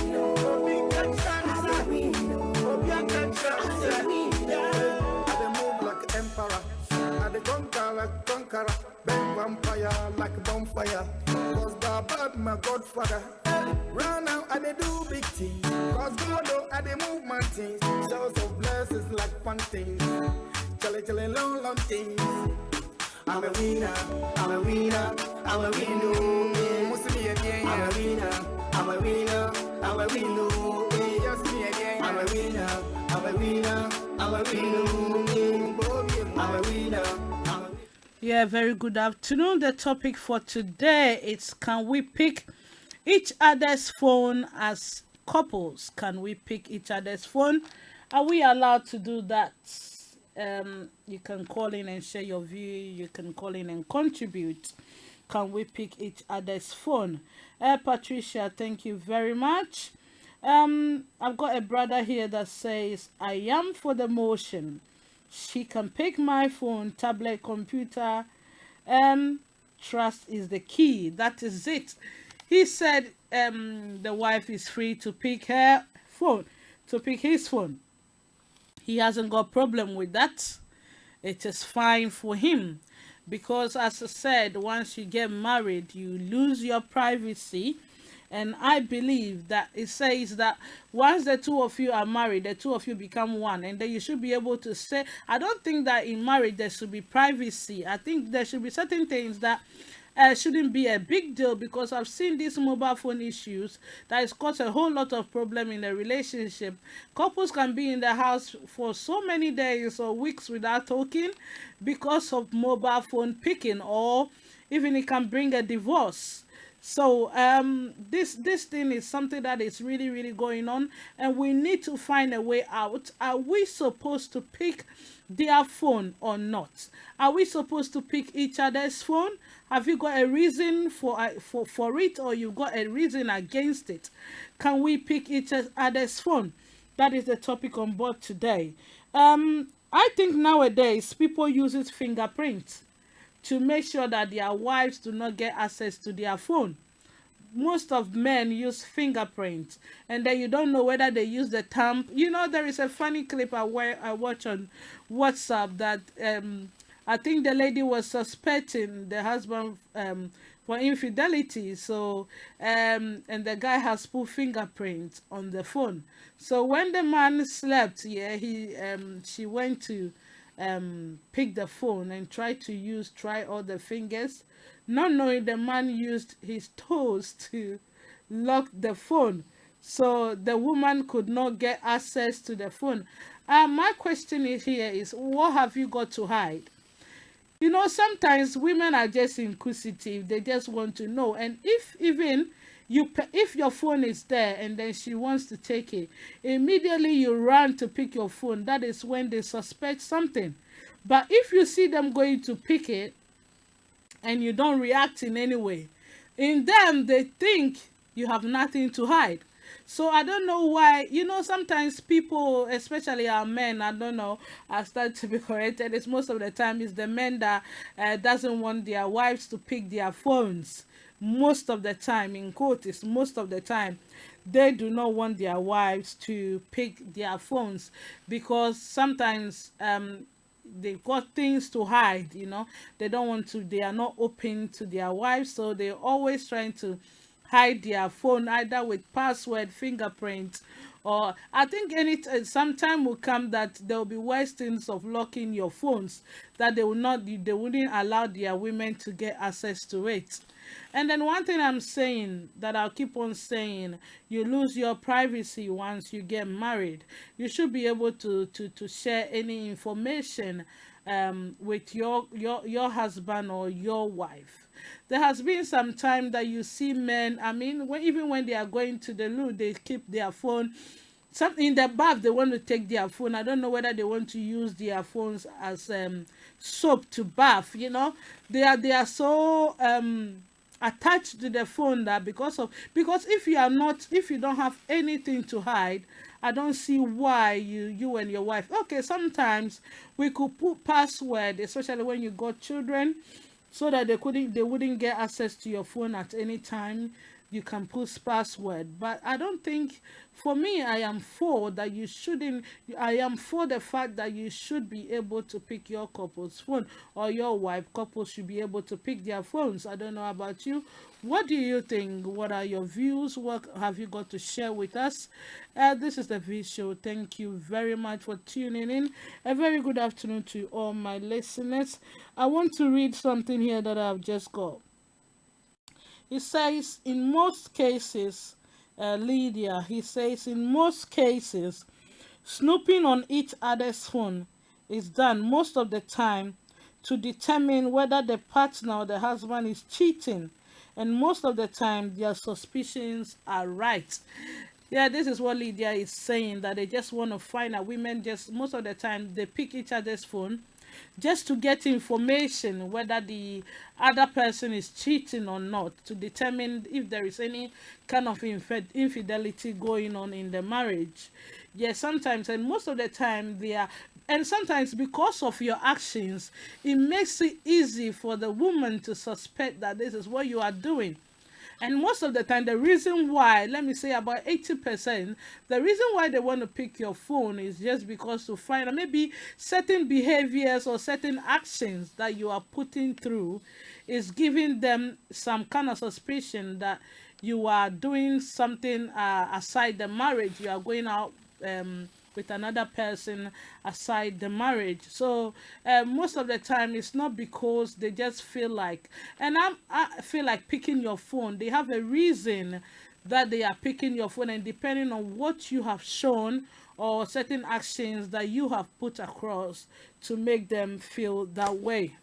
Conqueror, bang vampire like a bonfire. Cause the bad my godfather. Run out and they do big things. Cause God know and they move mountains. Showers of blessings like fun things. Chilly long things. I'm a winner, I'm a winner, I'm a winner. I'm a winner, I'm a winner, I'm a winner. Just me again. I'm a winner, I'm a winner, I'm a winner. I'm a winner. Yeah, very good afternoon. The topic for today is, can we pick each other's phone as couples? Can we pick each other's phone? Are we allowed to do that? You can call in and share your view. You can call in and contribute. Can we pick each other's phone? Patricia, thank you very much. I've got a brother here that says, I am for the motion. She can pick my phone, tablet, computer. Trust is the key. That is it. He said the wife is free to pick her phone, to pick his phone. He hasn't got a problem with that. It is fine for him. Because as I said, once you get married, you lose your privacy. And I believe that it says that once the two of you are married, the two of you become one. And then you should be able to say, I don't think that in marriage there should be privacy. I think there should be certain things that shouldn't be a big deal, because I've seen these mobile phone issues that has caused a whole lot of problem in the relationship. Couples can be in the house for so many days or weeks without talking because of mobile phone picking, or even it can bring a divorce. So this thing is something that is really, really going on, and we need to find a way out. Are we supposed to pick their phone or not? Are we supposed to pick each other's phone? Have you got a reason for it, or you got a reason against it? Can we pick each other's phone? That is the topic on board today. I think nowadays people use fingerprints to make sure that their wives do not get access to their phone. Most of men use fingerprints, and then you don't know whether they use the thumb. There is a funny clip I watch on WhatsApp that I think the lady was suspecting the husband for infidelity. So and the guy has put fingerprints on the phone. So when the man slept, she went to pick the phone and try all the fingers, not knowing the man used his toes to lock the phone, so the woman could not get access to the phone. My question is, what have you got to hide? Sometimes women are just inquisitive. They just want to know. And if your phone is there and then she wants to take it, immediately you run to pick your phone. That is when they suspect something. But if you see them going to pick it and you don't react in any way, in them, they think you have nothing to hide. So I don't know why, sometimes people, especially our men, I don't know, I start to be corrected. It's most of the time it's the men that doesn't want their wives to pick their phones. Most of the time, in quote, it's most of the time, they do not want their wives to pick their phones, because sometimes they've got things to hide. They don't want to, they are not open to their wives, so they're always trying to hide their phone, either with password, fingerprints, or I think some time will come that there will be ways things of locking your phones, that they wouldn't allow their women to get access to it. And then one thing I'm saying, that I'll keep on saying, you lose your privacy once you get married. You should be able to share any information with your husband or your wife. There has been some time that you see men, even when they are going to the loo, they keep their phone. Something in the bath, they want to take their phone. I don't know whether they want to use their phones as soap to bath. They are so attached to the phone that because if you don't have anything to hide, I don't see why you and your wife. Okay, sometimes we could put password, especially when you got children, so that they wouldn't get access to your phone at any time. You can put password. But I don't think, for me, I am for that you shouldn't. I am for the fact that you should be able to pick your couple's phone, or your wife. Couples should be able to pick their phones. I don't know about you. What do you think? What are your views? What have you got to share with us? This is the V Show. Thank you very much for tuning in. A very good afternoon to all my listeners. I want to read something here that I've just got. He says, in most cases, Lydia, he says, in most cases, snooping on each other's phone is done most of the time to determine whether the partner or the husband is cheating. And most of the time, their suspicions are right. Yeah, this is what Lydia is saying, that they just want to find out. Women just, most of the time, they pick each other's phone just to get information whether the other person is cheating or not, to determine if there is any kind of infidelity going on in the marriage. Yes, sometimes, and most of the time they are, and sometimes because of your actions, it makes it easy for the woman to suspect that this is what you are doing. And most of the time, the reason why, let me say about 80%, the reason why they want to pick your phone is just because to find out maybe certain behaviors or certain actions that you are putting through is giving them some kind of suspicion that you are doing something aside the marriage. You are going out with another person aside the marriage. So most of the time it's not because they just feel like, and I feel like picking your phone. They have a reason that they are picking your phone, and depending on what you have shown or certain actions that you have put across to make them feel that way.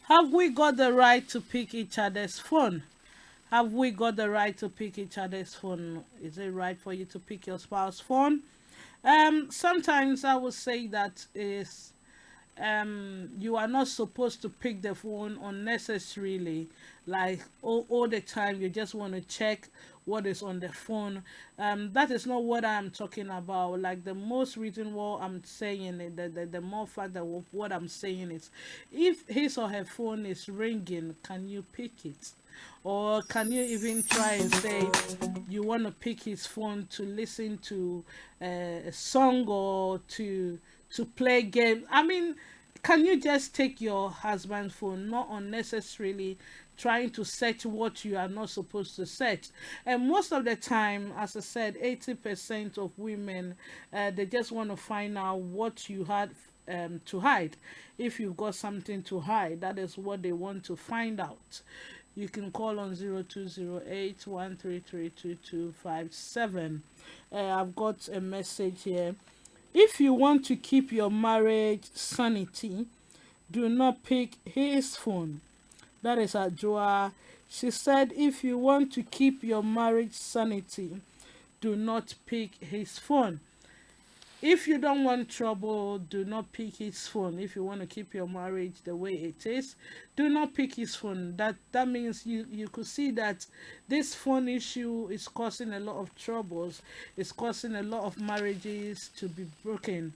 Have we got the right to pick each other's phone? Have we got the right to pick each other's phone? Is it right for you to pick your spouse's phone? Sometimes I would say that is you are not supposed to pick the phone unnecessarily, like all the time you just want to check what is on the phone. That is not what I'm talking about. Like the most reason why I'm saying it, the more fact that what I'm saying is, if his or her phone is ringing, can you pick it? Or can you even try and say you want to pick his phone to listen to a song or to play game? I mean, can you just take your husband's phone, not unnecessarily trying to search what you are not supposed to search? And most of the time, as I said, 80% of women, they just want to find out what you had to hide. If you've got something to hide, that is what they want to find out. You can call on 0208-133-2257. I've got a message here. If you want to keep your marriage sanity, do not pick his phone. That is Adjoa. She said, if you want to keep your marriage sanity, do not pick his phone. If you don't want trouble, do not pick his phone. If you want to keep your marriage the way it is, do not pick his phone. That means you could see that this phone issue is causing a lot of troubles. It's causing a lot of marriages to be broken,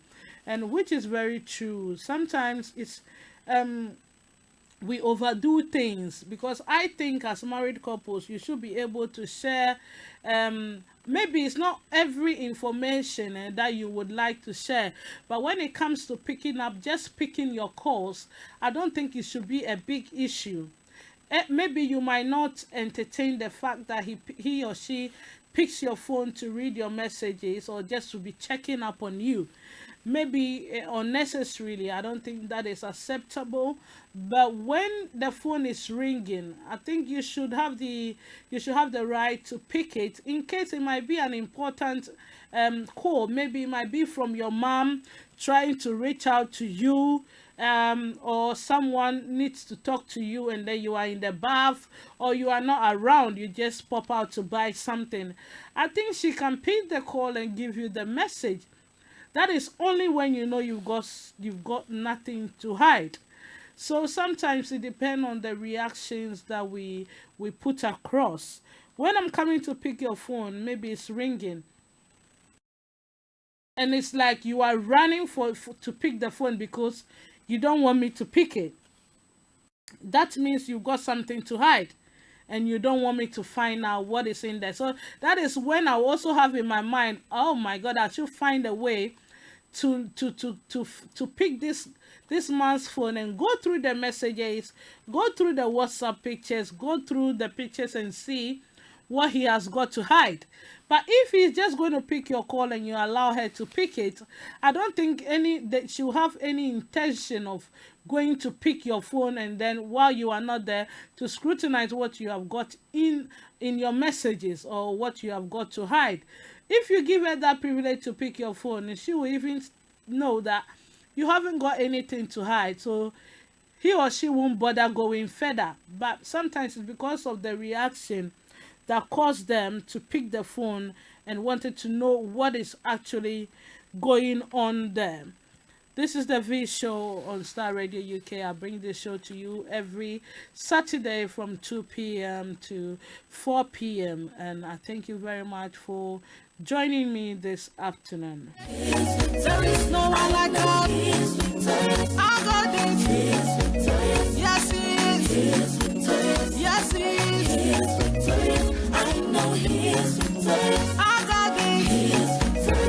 and which is very true. Sometimes it's we overdo things, because I think as married couples you should be able to share maybe it's not every information that you would like to share, but when it comes to picking up, just picking your calls, I don't think it should be a big issue. Maybe you might not entertain the fact that he or she picks your phone to read your messages or just to be checking up on you. Maybe unnecessarily, I don't think that is acceptable. But when the phone is ringing, I think you should have the right to pick it, in case it might be an important call. Maybe it might be from your mom trying to reach out to you, or someone needs to talk to you and then you are in the bath or you are not around, you just pop out to buy something. I think she can pick the call and give you the message. That is only when you know you've got nothing to hide. So sometimes it depends on the reactions that we put across. When I'm coming to pick your phone, maybe it's ringing, and it's like you are running to pick the phone because you don't want me to pick it. That means you've got something to hide, and you don't want me to find out what is in there. So that is when I also have in my mind, oh my God, I should find a way to pick this man's phone and go through the messages, go through the WhatsApp pictures, go through the pictures and see what he has got to hide. But if he's just going to pick your call and you allow her to pick it, I don't think that she'll have any intention of going to pick your phone and then while you are not there to scrutinize what you have got in your messages or what you have got to hide. If you give her that privilege to pick your phone, she will even know that you haven't got anything to hide. So he or she won't bother going further. But sometimes it's because of the reaction that caused them to pick the phone and wanted to know what is actually going on there. This is the V Show on Starr Radio UK. I bring this show to you every Saturday from 2 p.m. to 4 p.m. And I thank you very much for joining me this afternoon. There is no one like God. Our God is. Yes, He is. Yes, He is. I know He is. Our God is.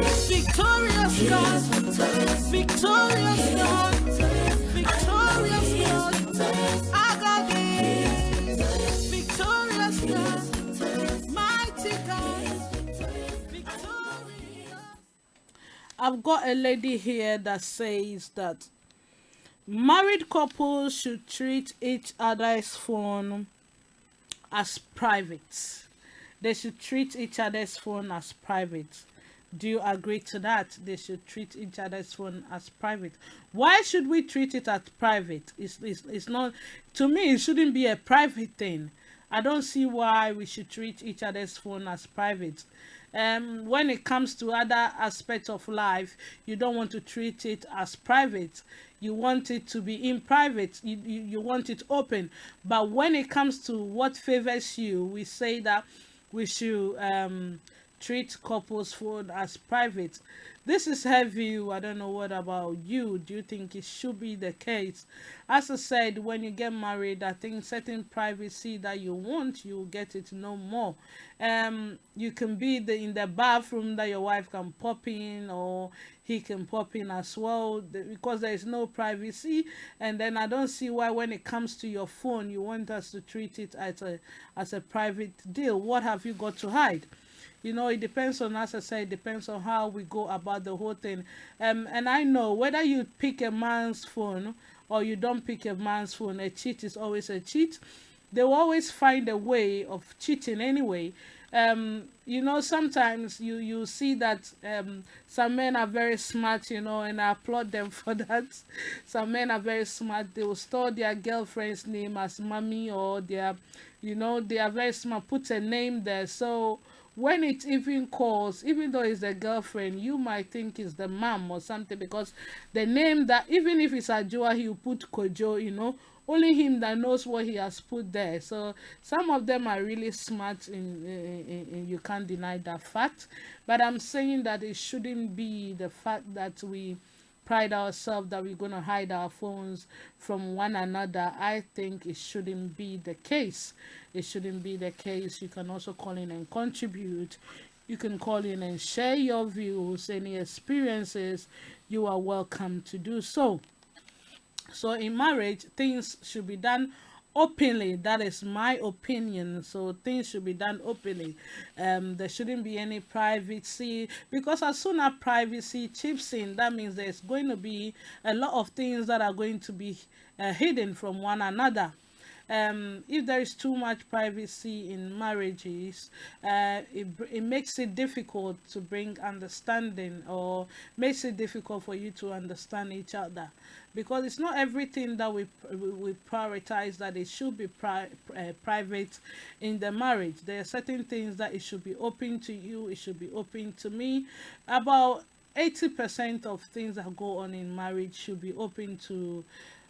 I've got a lady here that says that married couples should treat each other's phone as private. They should treat each other's phone as private. Do you agree to that? They should treat each other's phone as private. Why should we treat it as private? It's not, to me, it shouldn't be a private thing. I don't see why we should treat each other's phone as private. When it comes to other aspects of life, you don't want to treat it as private. You want it to be in private. You want it open. But when it comes to what favors you, we say that we should treat couples phone as private. This is heavy. I don't know what about you. Do you think it should be the case? As I said, when you get married, I think certain privacy that you want, you get it no more. You can be in the bathroom that your wife can pop in, or he can pop in as well, because there is no privacy. And then I don't see why, when it comes to your phone, you want us to treat it as a private deal. What have you got to hide? It depends on, as I say, it depends on how we go about the whole thing. And I know whether you pick a man's phone or you don't pick a man's phone, a cheat is always a cheat. They will always find a way of cheating anyway. Sometimes you see that some men are very smart, and I applaud them for that. Some men are very smart. They will store their girlfriend's name as mommy, or they are very smart, put a name there. So when it even calls, even though it's a girlfriend, you might think it's the mom or something, because the name, that even if it's Ajua, he'll put Kojo, only him that knows what he has put there. So some of them are really smart, in you can't deny that fact. But I'm saying that it shouldn't be the fact that we pride ourselves that we're going to hide our phones from one another. I think it shouldn't be the case. It shouldn't be the case. You can also call in and contribute. You can call in and share your views, any experiences. You are welcome to do so. So in marriage, things should be done openly. That is my opinion. So things should be done openly. There shouldn't be any privacy, because as soon as privacy chips in, that means there's going to be a lot of things that are going to be hidden from one another. If there is too much privacy in marriages, it makes it difficult to bring understanding, or makes it difficult for you to understand each other, because it's not everything that we prioritize that it should be private in the marriage. There are certain things that it should be open to you, it should be open to me. About 80% of things that go on in marriage should be open to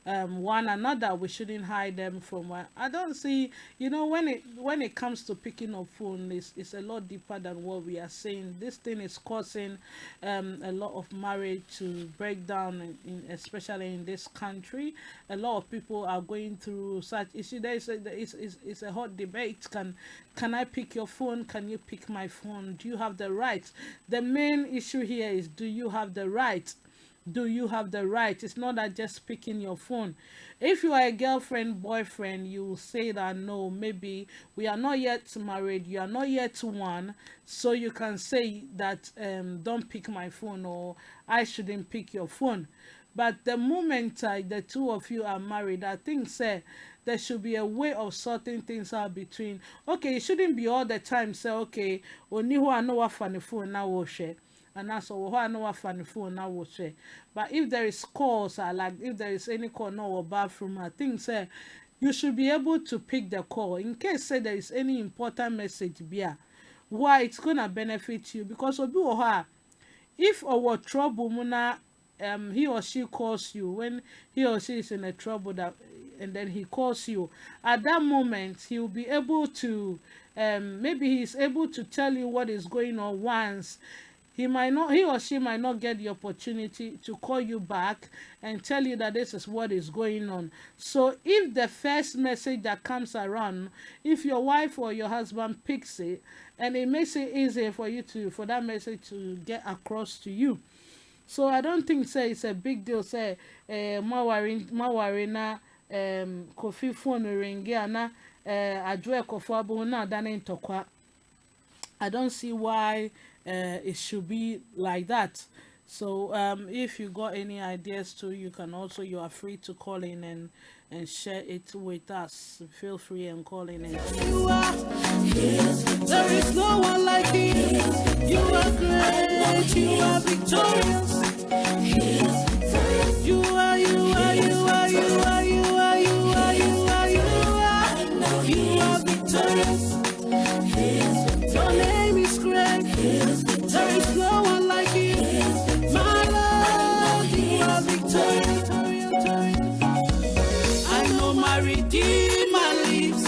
one another. We shouldn't hide them from one. I don't see, when it comes to picking up phone, it's a lot deeper than what we are saying. This thing is causing a lot of marriage to break down, especially in this country. A lot of people are going through such issue. It's a hot debate. Can I pick your phone? Can you pick my phone? Do you have the right? The main issue here is, do you have the right? Do you have the right? It's not that just picking your phone. If you are a girlfriend, boyfriend, you will say that no, maybe we are not yet married, you are not yet one, so you can say that don't pick my phone, or I shouldn't pick your phone. But the moment the two of you are married, I think there should be a way of sorting things out between. Okay, it shouldn't be all the time say, okay, only who I know what funny phone now will share. And that's all. I know what funny phone now will say. But if there is calls, if there is any call now or bathroom, I think you should be able to pick the call in case there is any important message here. Why it's gonna benefit you, because if our trouble muna he or she calls you when he or she is in a trouble, and then he calls you at that moment, he will be able to maybe he's able to tell you what is going on once. He or she might not get the opportunity to call you back and tell you that this is what is going on. So if the first message that comes around, if your wife or your husband picks it, and it makes it easier for that message to get across to you. So I don't think it's a big deal. Mawari na kofi phone ringi ana adwe kofi abu na dane ntokwa. I don't see why it should be like that. So if you got any ideas too, you are free to call in and share it with us. Feel free and call in. And you are, there is no one like you. You are great, you are victorious. You are, you are, you are, you are, you are, you are, you are, you are victorious. Your name is great. There is no one like you. My Lord, you are victorious. I know my Redeemer lives.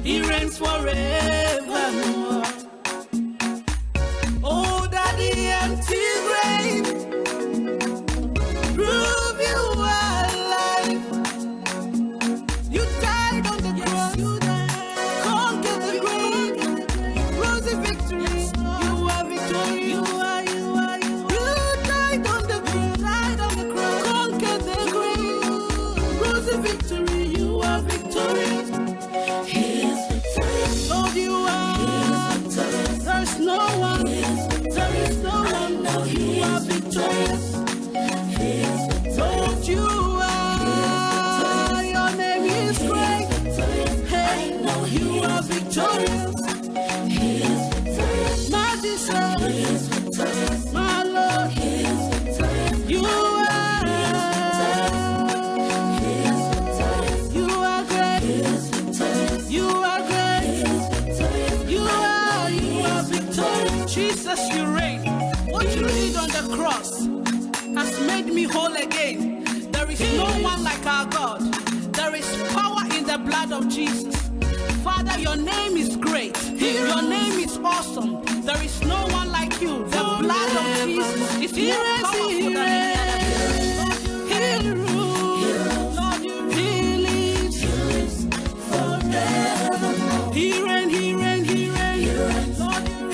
He reigns forevermore. Oh, that the empty grave prove you are alive. You died on the cross. You conquered the grave. Rose in victory. You are victorious. You are, you are, you are. You died on the cross. Conquered the grave. Rose in victory. You are victorious. He is victorious. Lord, you are. There's no one. There is no one. No, you are victorious. Lord, you are. Your name is great. Hey, you are victorious. My Jesus, my Lord, you are. You are great. You are great. You are victorious. Jesus, you reign. What you did on the cross has made me whole again. There is no one like our God. There is power in the blood of Jesus. Father, your name is great. Your name is awesome. There is no one like you. The blood of Jesus is more powerful than any other. He rules. He lives forever. He reigns. He reigns. He reigns.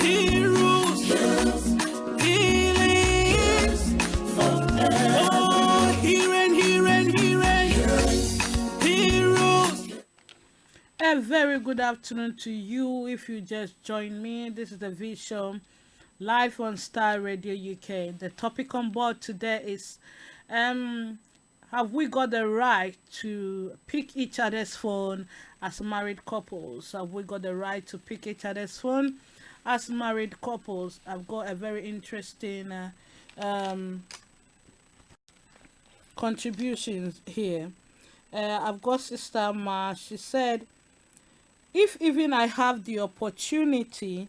He rules. He lives forever. Oh, he reigns. He reigns. He reigns. He rules. A very good afternoon to you. If you just joined me, this is the V Show live on Star Radio UK. The topic on board today is have we got the right to pick each other's phone as married couples? Have we got the right to pick each other's phone as married couples? I've got a very interesting contributions here. I've got Sister Ma. She said, if even I have the opportunity,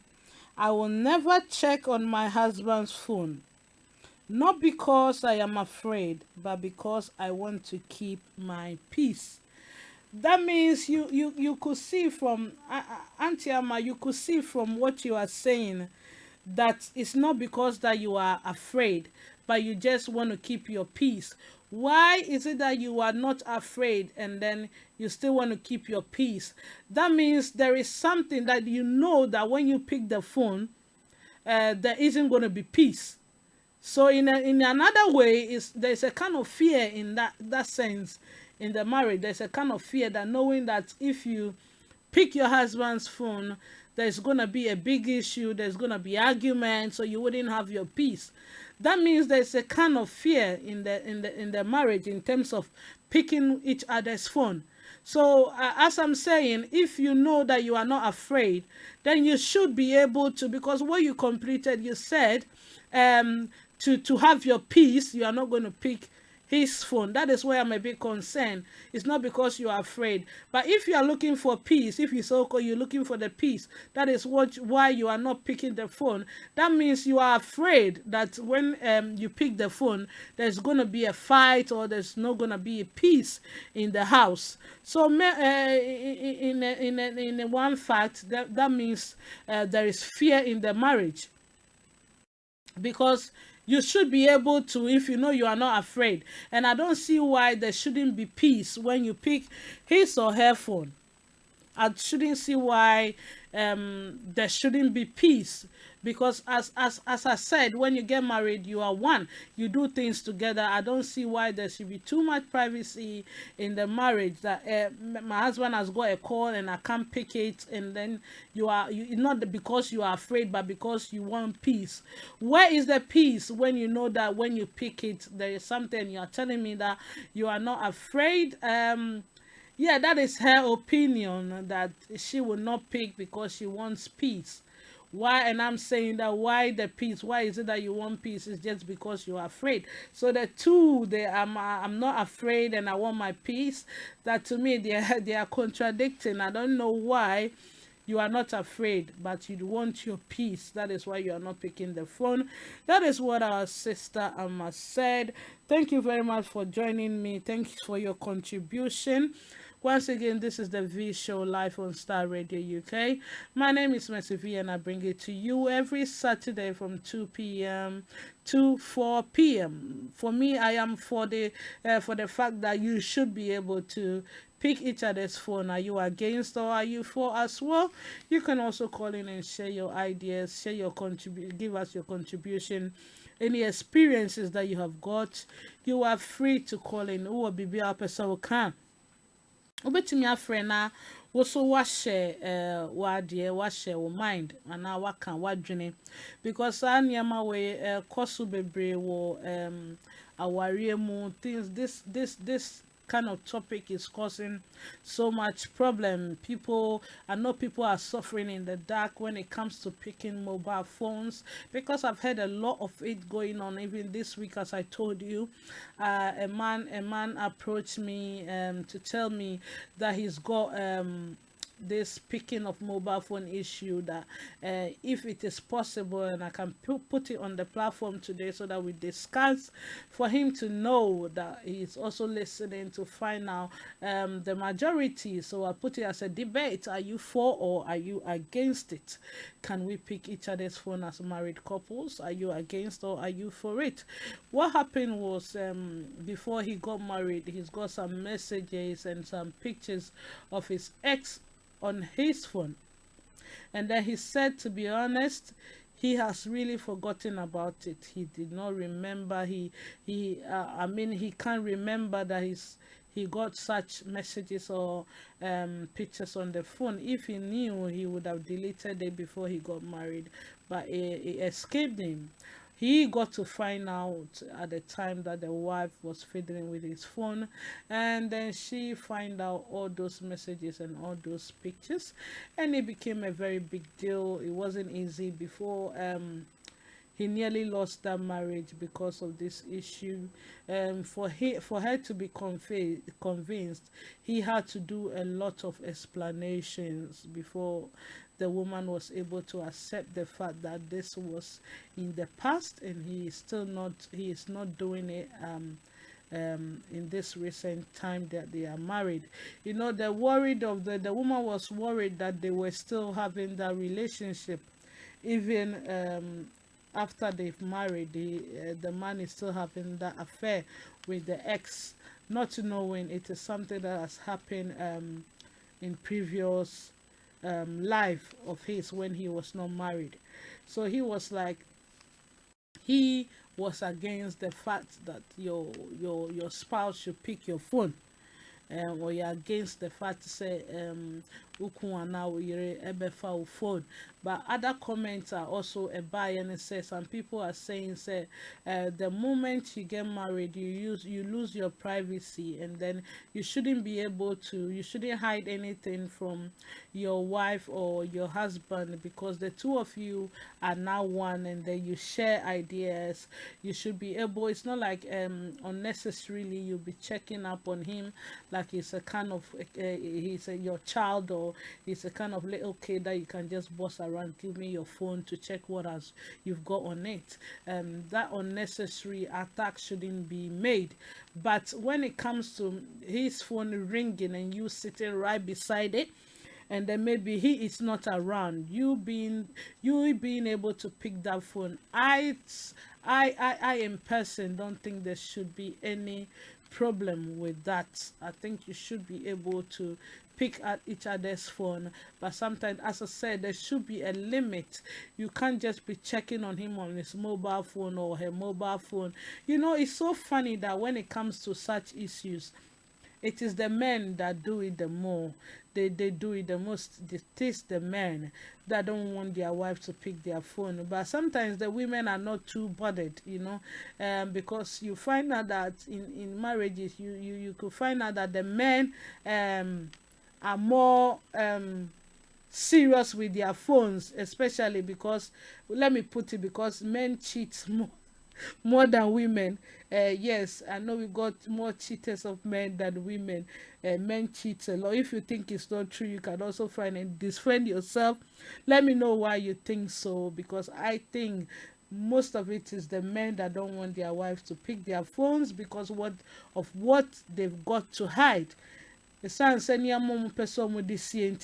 I will never check on my husband's phone. Not because I am afraid, but because I want to keep my peace. That means you could see from Auntie Amma, you could see from what you are saying that it's not because that you are afraid, but you just want to keep your peace. Why is it that you are not afraid and then you still want to keep your peace? That means there is something that you know that when you pick the phone, there isn't going to be peace. So in another way, there's a kind of fear in that sense in the marriage. There's a kind of fear that knowing that if you pick your husband's phone, there's going to be a big issue, there's going to be argument, so you wouldn't have your peace. That means there's a kind of fear in the marriage in terms of picking each other's phone. So as I'm saying, if you know that you are not afraid, then you should be able to, because what you completed, you said to have your peace, you are not going to pick his phone. That is why I'm a bit concerned. It's not because you are afraid. But if you are looking for peace, if you so-called you're looking for the peace, that is why you are not picking the phone. That means you are afraid that when you pick the phone, there's going to be a fight or there's not going to be a peace in the house. So in one fact, that means there is fear in the marriage. Because you should be able to, if you know you are not afraid. And I don't see why there shouldn't be peace when you pick his or her phone. I shouldn't see why there shouldn't be peace, because as I said, when you get married, you are one. You do things together. I don't see why there should be too much privacy in the marriage. That my husband has got a call and I can't pick it, and then you not because you are afraid, but because you want peace. Where is the peace when you know that when you pick it, there is something? You are telling me that you are not afraid. Yeah, that is her opinion, that she will not pick because she wants peace. Why? And I'm saying that why the peace? Why is it that you want peace? It's just because you are afraid. So the two, I'm not afraid and I want my peace. That to me they are contradicting. I don't know why you are not afraid, but you want your peace. That is why you are not picking the phone. That is what our sister Amma said. Thank you very much for joining me. Thank you for your contribution. Once again, this is the V Show live on Star Radio UK. My name is Mercy V, and I bring it to you every Saturday from 2 p.m. to 4 p.m. For me, I am for the fact that you should be able to pick each other's phone. Are you against or are you for as well? You can also call in and share your ideas, share your give us your contribution, any experiences that you have got. You are free to call in. Who will be our person can. Obetumi afre na wo so wahye wade wahye wo mind ana waka wadwene, because aniama we koso bebre wo aware mu things. This kind of topic is causing so much problem. I know people are suffering in the dark when it comes to picking mobile phones, because I've heard a lot of it going on even this week. As I told you, a man approached me to tell me that he's got this picking of mobile phone issue, that if it is possible and I can put it on the platform today so that we discuss, for him to know that he's also listening, to find out the majority. So I put it as a debate. Are you for or are you against it? Can we pick each other's phone as married couples? Are you against or are you for it? What happened was, before he got married, he's got some messages and some pictures of his ex on his phone, and then he said, to be honest, he has really forgotten about it. He did not remember. He can't remember that he got such messages or pictures on the phone. If he knew, he would have deleted it before he got married, but it escaped him. He got to find out at the time that the wife was fiddling with his phone, and then she find out all those messages and all those pictures, and it became a very big deal. It wasn't easy before. He nearly lost that marriage because of this issue. For her to be convinced, he had to do a lot of explanations before the woman was able to accept the fact that this was in the past, and he is not doing it in this recent time that they are married. You know, the woman was worried that they were still having that relationship even after they've married. The man is still having that affair with the ex, not knowing it is something that has happened in previous life of his when he was not married. So he was against the fact that your spouse should pick your phone, or you're against the fact to say phone. But other comments are also a buy, and it says some people are saying the moment you get married, you lose your privacy, and then you shouldn't hide anything from your wife or your husband, because the two of you are now one, and then you share ideas. You should be able, it's not like unnecessarily you'll be checking up on him like he's a kind of your child, or he's a kind of little kid that you can just boss around, give me your phone to check what you've got on it. That unnecessary attack shouldn't be made. But when it comes to his phone ringing and you sitting right beside it, and then maybe he is not around, you being able to pick that phone, I in person don't think there should be any problem with that. I think you should be able to pick at each other's phone. But sometimes, as I said, there should be a limit. You can't just be checking on him on his mobile phone or her mobile phone. It's so funny that when it comes to such issues, it is the men that do it the more. They do it the most. It is the men that don't want their wife to pick their phone. But sometimes the women are not too bothered, because you find out that in marriages, you could find out that the men are more serious with their phones, especially because, let me put it, because men cheat more than women. Yes, I know we got more cheaters of men than women. Men cheat a lot. If you think it's not true, you can also find and defend yourself. Let me know why you think so, because I think most of it is the men that don't want their wives to pick their phones because what they've got to hide. The son send your mom person this year,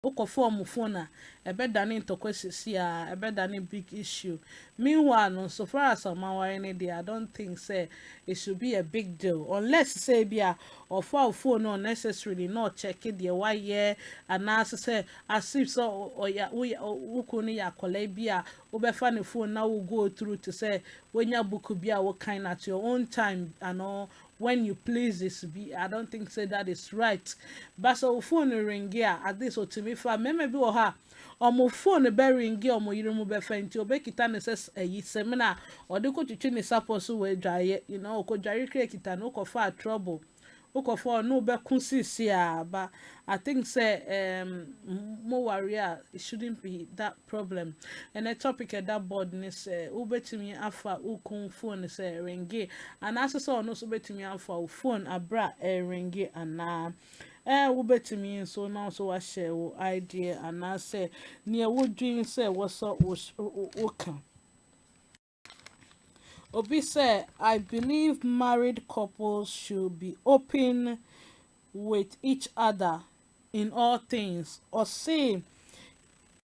ukofo phone a ebedane ntokwa a ebedane big issue. Meanwhile, no, so far as I'm aware, I don't think say it should be a big deal unless say be or for phone not necessarily not check it the why year and as say as if so or ya ukuni ya kola bia obefa ne phone now will go through to say when your book bia what kind at your own time and all when you please this be. I don't think say that is right. But so phone ring here at this or to me for maybe or her or mo phone be ring here or mo yirumu be fenti obekita ne says seminar or de ko twitwe ne suppose we dry ko dry create kita no ko fa trouble ukofo no be kunsisi but I think say more warrior it shouldn't be that problem. And the topic at that board is ubetimi afa ukun phone say ringi and as so no so betimi afa phone abra ringi and ubetimi so now so I share idea and I say near would dream say what's up okay. Obi said, I believe married couples should be open with each other in all things. Or say,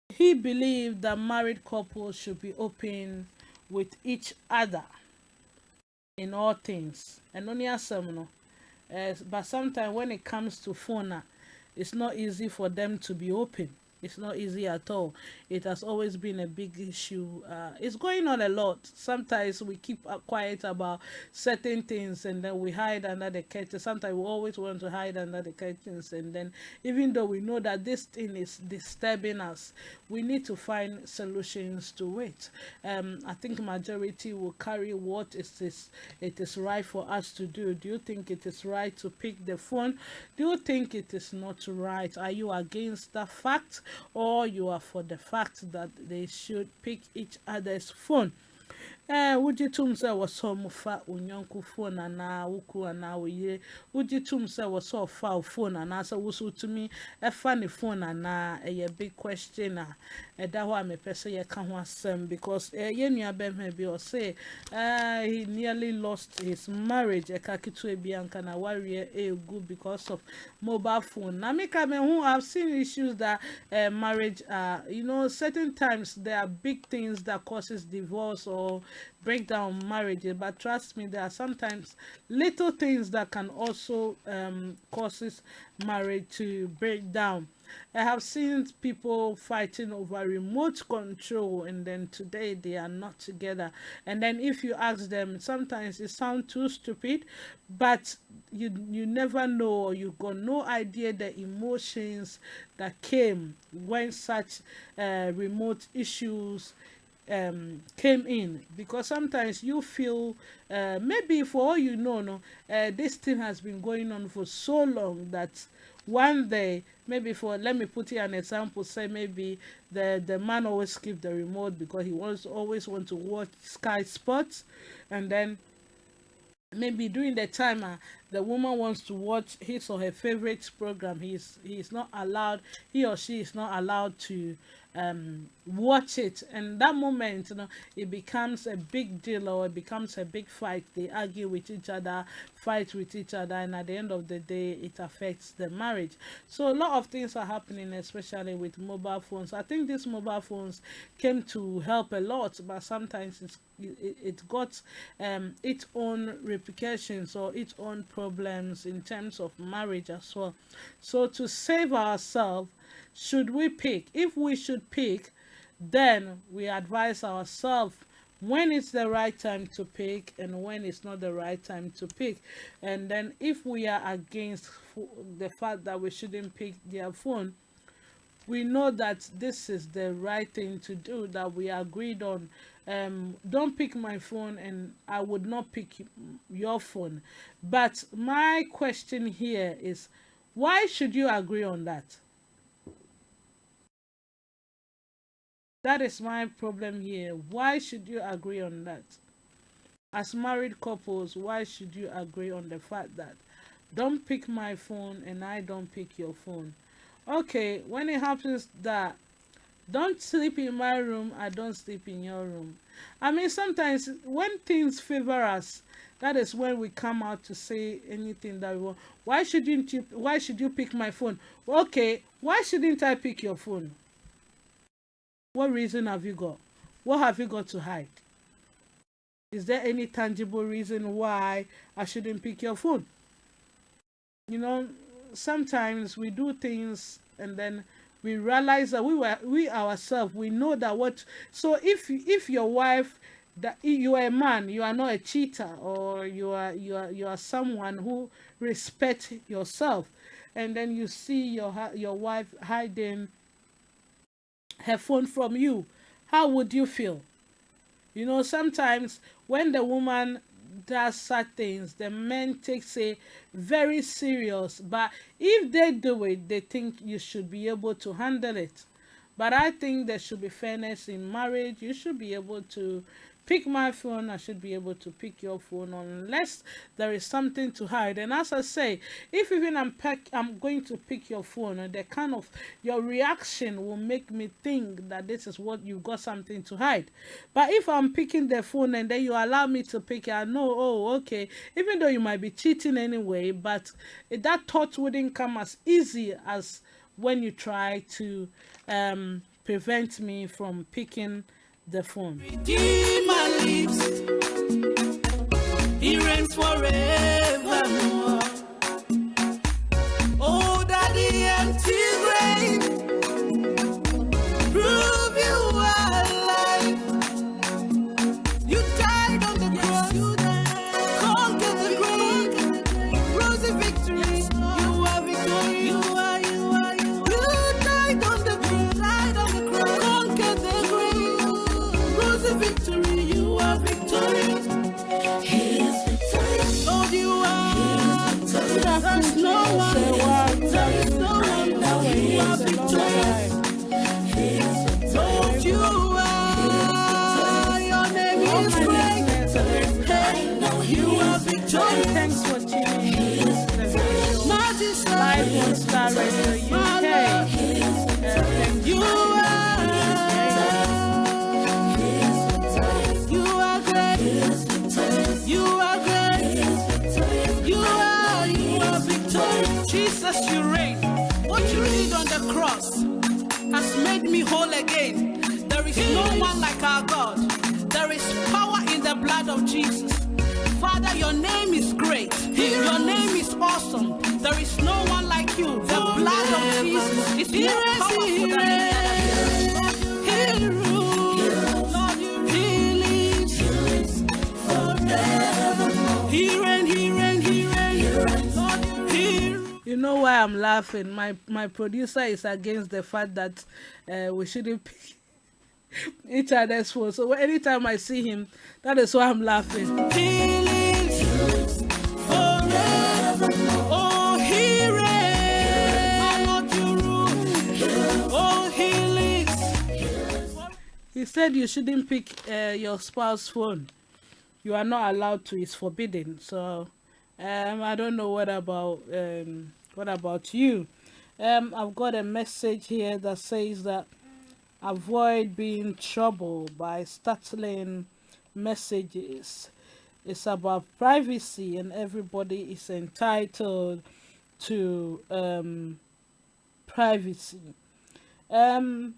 he believed that married couples should be open with each other in all things. And only no. But sometimes when it comes to phone, it's not easy for them to be open. It's not easy at all. It has always been a big issue. It's going on a lot. Sometimes we keep quiet about certain things and then we hide under the curtains. Sometimes we always want to hide under the curtains, and then even though we know that this thing is disturbing us, we need to find solutions to it. I think majority will carry what it is right for us to do. Do you think it is right to pick the phone? Do you think it is not right? Are you against that fact? Or you are for the fact that they should pick each other's phone? Would you tum say was so mufa unyonku phone and na wuku and now ye? Would you tum say was so far phone and answer wusu to me a funny phone and a big question? That why me person ye can't want because ye near ben maybe or say he nearly lost his marriage. A kakitu bianca na warrior good because of mobile phone. Now me come who I've seen issues that marriage certain times there are big things that causes divorce or break down marriages, but trust me, there are sometimes little things that can also causes marriage to break down. I have seen people fighting over remote control, and then today they are not together. And then if you ask them, sometimes it sounds too stupid, but you never know, or you got no idea the emotions that came when such remote issues came in, because sometimes you feel maybe for all you know, this thing has been going on for so long that one day, maybe for let me put you an example, say maybe the man always keep the remote because he always want to watch Sky Sports, and then maybe during the time the woman wants to watch his or her favorite program, he or she is not allowed to watch it, and that moment, it becomes a big deal, or it becomes a big fight. They argue with each other, fight with each other, and at the end of the day, it affects the marriage. So a lot of things are happening, especially with mobile phones. I think these mobile phones came to help a lot, but sometimes it got its own repercussions or its own problems in terms of marriage as well. So to save ourselves, should we pick? If we should pick, then we advise ourselves when it's the right time to pick and when it's not the right time to pick. And then if we are against the fact that we shouldn't pick their phone, we know that this is the right thing to do, that we agreed on. Don't pick my phone and I would not pick your phone. But my question here is, why should you agree on that? That is my problem here. Why should you agree on that? As married couples, why should you agree on the fact that don't pick my phone and I don't pick your phone? Okay, when it happens that don't sleep in my room, I don't sleep in your room. I mean, sometimes when things favor us, that is when we come out to say anything that we want. Why should you pick my phone? Okay, why shouldn't I pick your phone? What reason have you got? What have you got to hide? Is there any tangible reason why I shouldn't pick your phone? Sometimes we do things and then we realize that we ourselves, we know that what. So if your wife, that you are a man, you are not a cheater, or you are someone who respects yourself, and then you see your wife hiding her phone from you, how would you feel? Sometimes when the woman does such things, the men take it very serious. But if they do it, they think you should be able to handle it. But I think there should be fairness in marriage. You should be able to pick my phone, I should be able to pick your phone, unless there is something to hide. And as I say, if even I'm going to pick your phone, and the kind of your reaction will make me think that this is what you've got something to hide. But if I'm picking the phone and then you allow me to pick it, I know, oh, okay, even though you might be cheating anyway, but that thought wouldn't come as easy as when you try to prevent me from picking the phone. Redeem my lips, he reigns forevermore. Oh, that the empty grave, prove you are alive. You died on the cross, conquered the grave, rose in victory. You are victorious. You died on the cross, conquered the grave. Victory, you are victorious. He is victorious. Lord, you are. There's no one. There is no one. You are victorious. Lord, you are. Your name is great. Hey, you are victorious. Thanks for tuning in to Majesty, live on Starr Radio UK. Thank you are. Jesus, you reign. What you did on the cross has made me whole again. There is no one like our God. There is power in the blood of Jesus. Father, your name is great. Your name is awesome. There is no one like you. The blood of Jesus is more powerful than any other. He lives forevermore. He reigns. You know why I'm laughing? My producer is against the fact that we shouldn't pick each other's phone. So anytime I see him, that is why I'm laughing. He lives forever. Oh, he reigns. Oh, he lives. He said you shouldn't pick your spouse's phone. You are not allowed to. It's forbidden. So I don't know what about you. I've got a message here that says that avoid being troubled by startling messages. It's about privacy, and everybody is entitled to privacy. Um,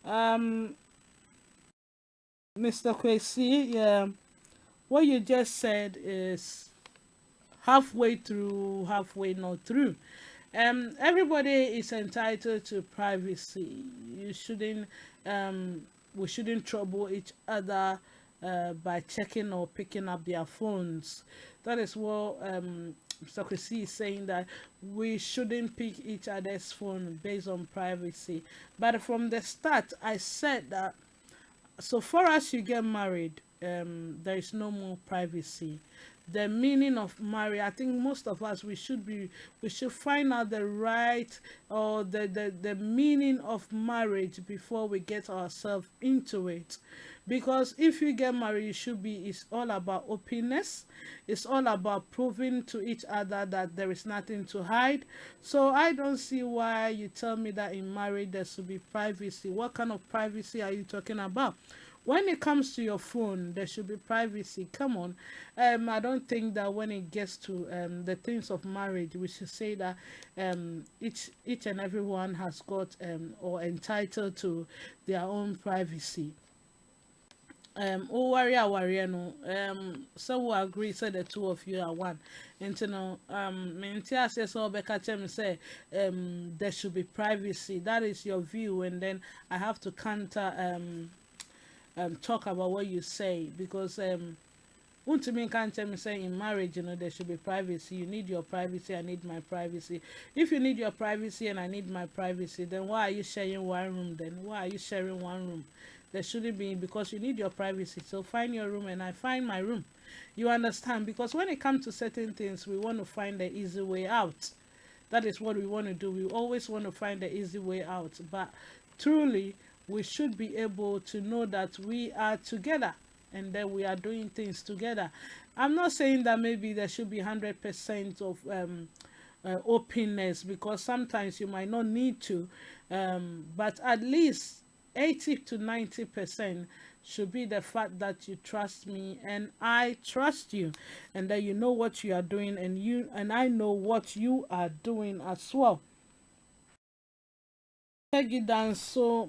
um, Mr. Kwesi, yeah, what you just said is halfway through, halfway not through. Everybody is entitled to privacy. You shouldn't, we shouldn't trouble each other by checking or picking up their phones. That is what Mr. Kwesi is saying, that we shouldn't pick each other's phone based on privacy. But from the start, I said that so far as you get married, there is no more privacy. The meaning of marriage, I think most of us, we should find out the right, or the meaning of marriage before we get ourselves into it. Because if you get married, it's all about openness. It's all about proving to each other that there is nothing to hide. So I don't see why you tell me that in marriage there should be privacy. What kind of privacy are you talking about? When it comes to your phone, there should be privacy. Come on. I don't think that when it gets to the things of marriage, we should say that each and everyone has got or entitled to their own privacy. Warrior no so we agree, say the two of you are one. And you know mentia says so be catch me say there should be privacy. That is your view, and then I have to counter talk about what you say, because to me can't tell me say in marriage, you know, there should be privacy. You need your privacy, I need my privacy. If you need your privacy and I need my privacy, then why are you sharing one room? Then why are you sharing one room? There shouldn't be, because you need your privacy. So find your room and I find my room. You understand? Because when it comes to certain things, we want to find the easy way out. That is what we want to do. We always want to find the easy way out. But truly, we should be able to know that we are together and that we are doing things together. I'm not saying that maybe there should be 100% of openness, because sometimes you might not need to, but at least 80 to 90% should be the fact that you trust me and I trust you, and that you know what you are doing, and I know what you are doing as well. Peggy Danso,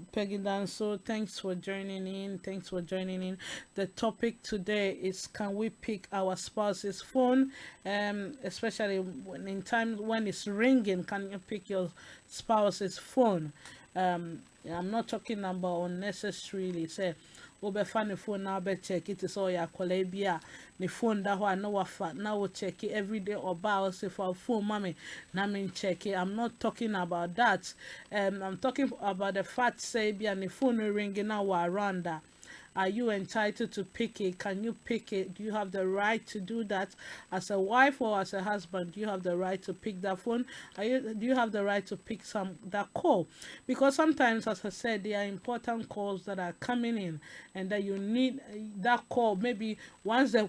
thanks for joining in. Thanks for joining in. The topic today is, can we pick our spouse's phone? Especially in times when it's ringing, can you pick your spouse's phone? I'm not talking about unnecessarily say wobɛfa ne phone na wobɛcheck it sɛ ɔyɛ akwadaa bi a ne phone da hɔ a na wafa na wo check it everyday, ɔbaa ɔsɛ fa phone mami na me check it. I'm not talking about that. I'm talking about the fact say bi a ne phone ringing now around that. Are you entitled to pick it? Can you pick it? Do you have the right to do that? As a wife or as a husband, do you have the right to pick that phone? Do you have the right to pick that call? Because sometimes, as I said, there are important calls that are coming in, and that you need that call. Maybe once the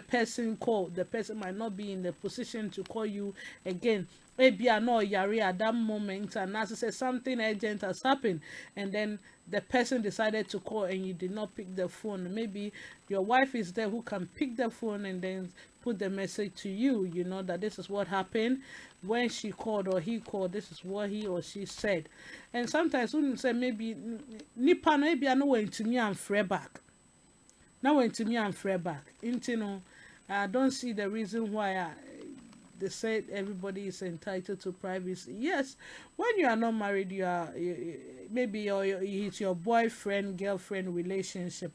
person called, the person might not be in the position to call you again. Maybe I know Yari at that moment, and as I said, something urgent has happened, and then the person decided to call and you did not pick the phone. Maybe your wife is there who can pick the phone and then put the message to you, you know, that this is what happened when she called or he called, this is what he or she said. And sometimes when say maybe nipa maybe I know when to me and fre back. Now when to me and fre back. You know, I don't see the reason why they said everybody is entitled to privacy. Yes, when you are not married, maybe it's your boyfriend, girlfriend relationship.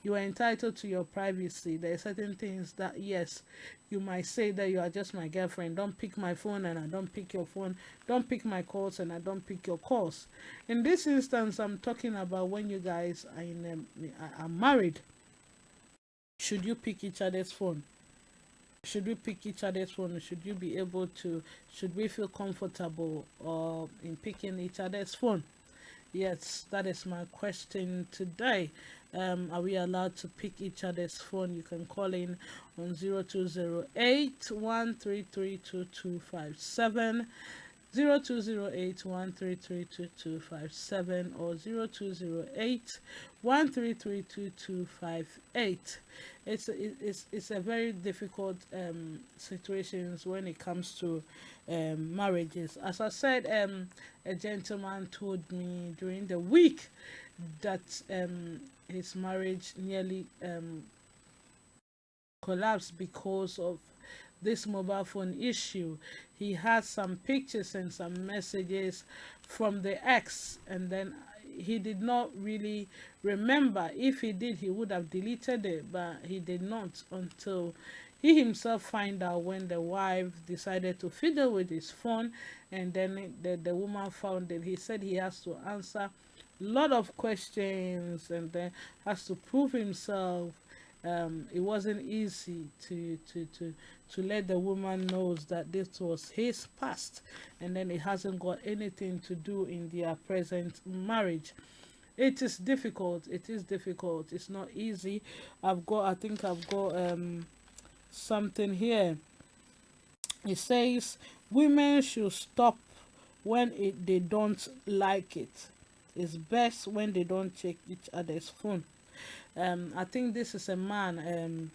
You are entitled to your privacy. There are certain things that, yes, you might say that you are just my girlfriend. Don't pick my phone and I don't pick your phone. Don't pick my calls and I don't pick your calls. In this instance, I'm talking about when you guys are married. Should you pick each other's phone? Should we pick each other's phone? Should you be able to? Should we feel comfortable in picking each other's phone? Yes, that is my question today. Are we allowed to pick each other's phone? You can call in on 0208 133 2257. 0208-133-2257 or 0208-133-2258. It's a very difficult situations when it comes to marriages. As I said, a gentleman told me during the week that his marriage nearly collapsed because of this mobile phone issue. He had some pictures and some messages from the ex, and then he did not really remember. If he did, he would have deleted it, but he did not until he himself find out when the wife decided to fiddle with his phone, and then the woman found it. He said he has to answer a lot of questions and then has to prove himself. It wasn't easy to let the woman knows that this was his past, and then it hasn't got anything to do in their present marriage. It is difficult. It is difficult. It's not easy. I think I've got something here. It says women should stop when they don't like it. It's best when they don't check each other's phone. I think this is a man.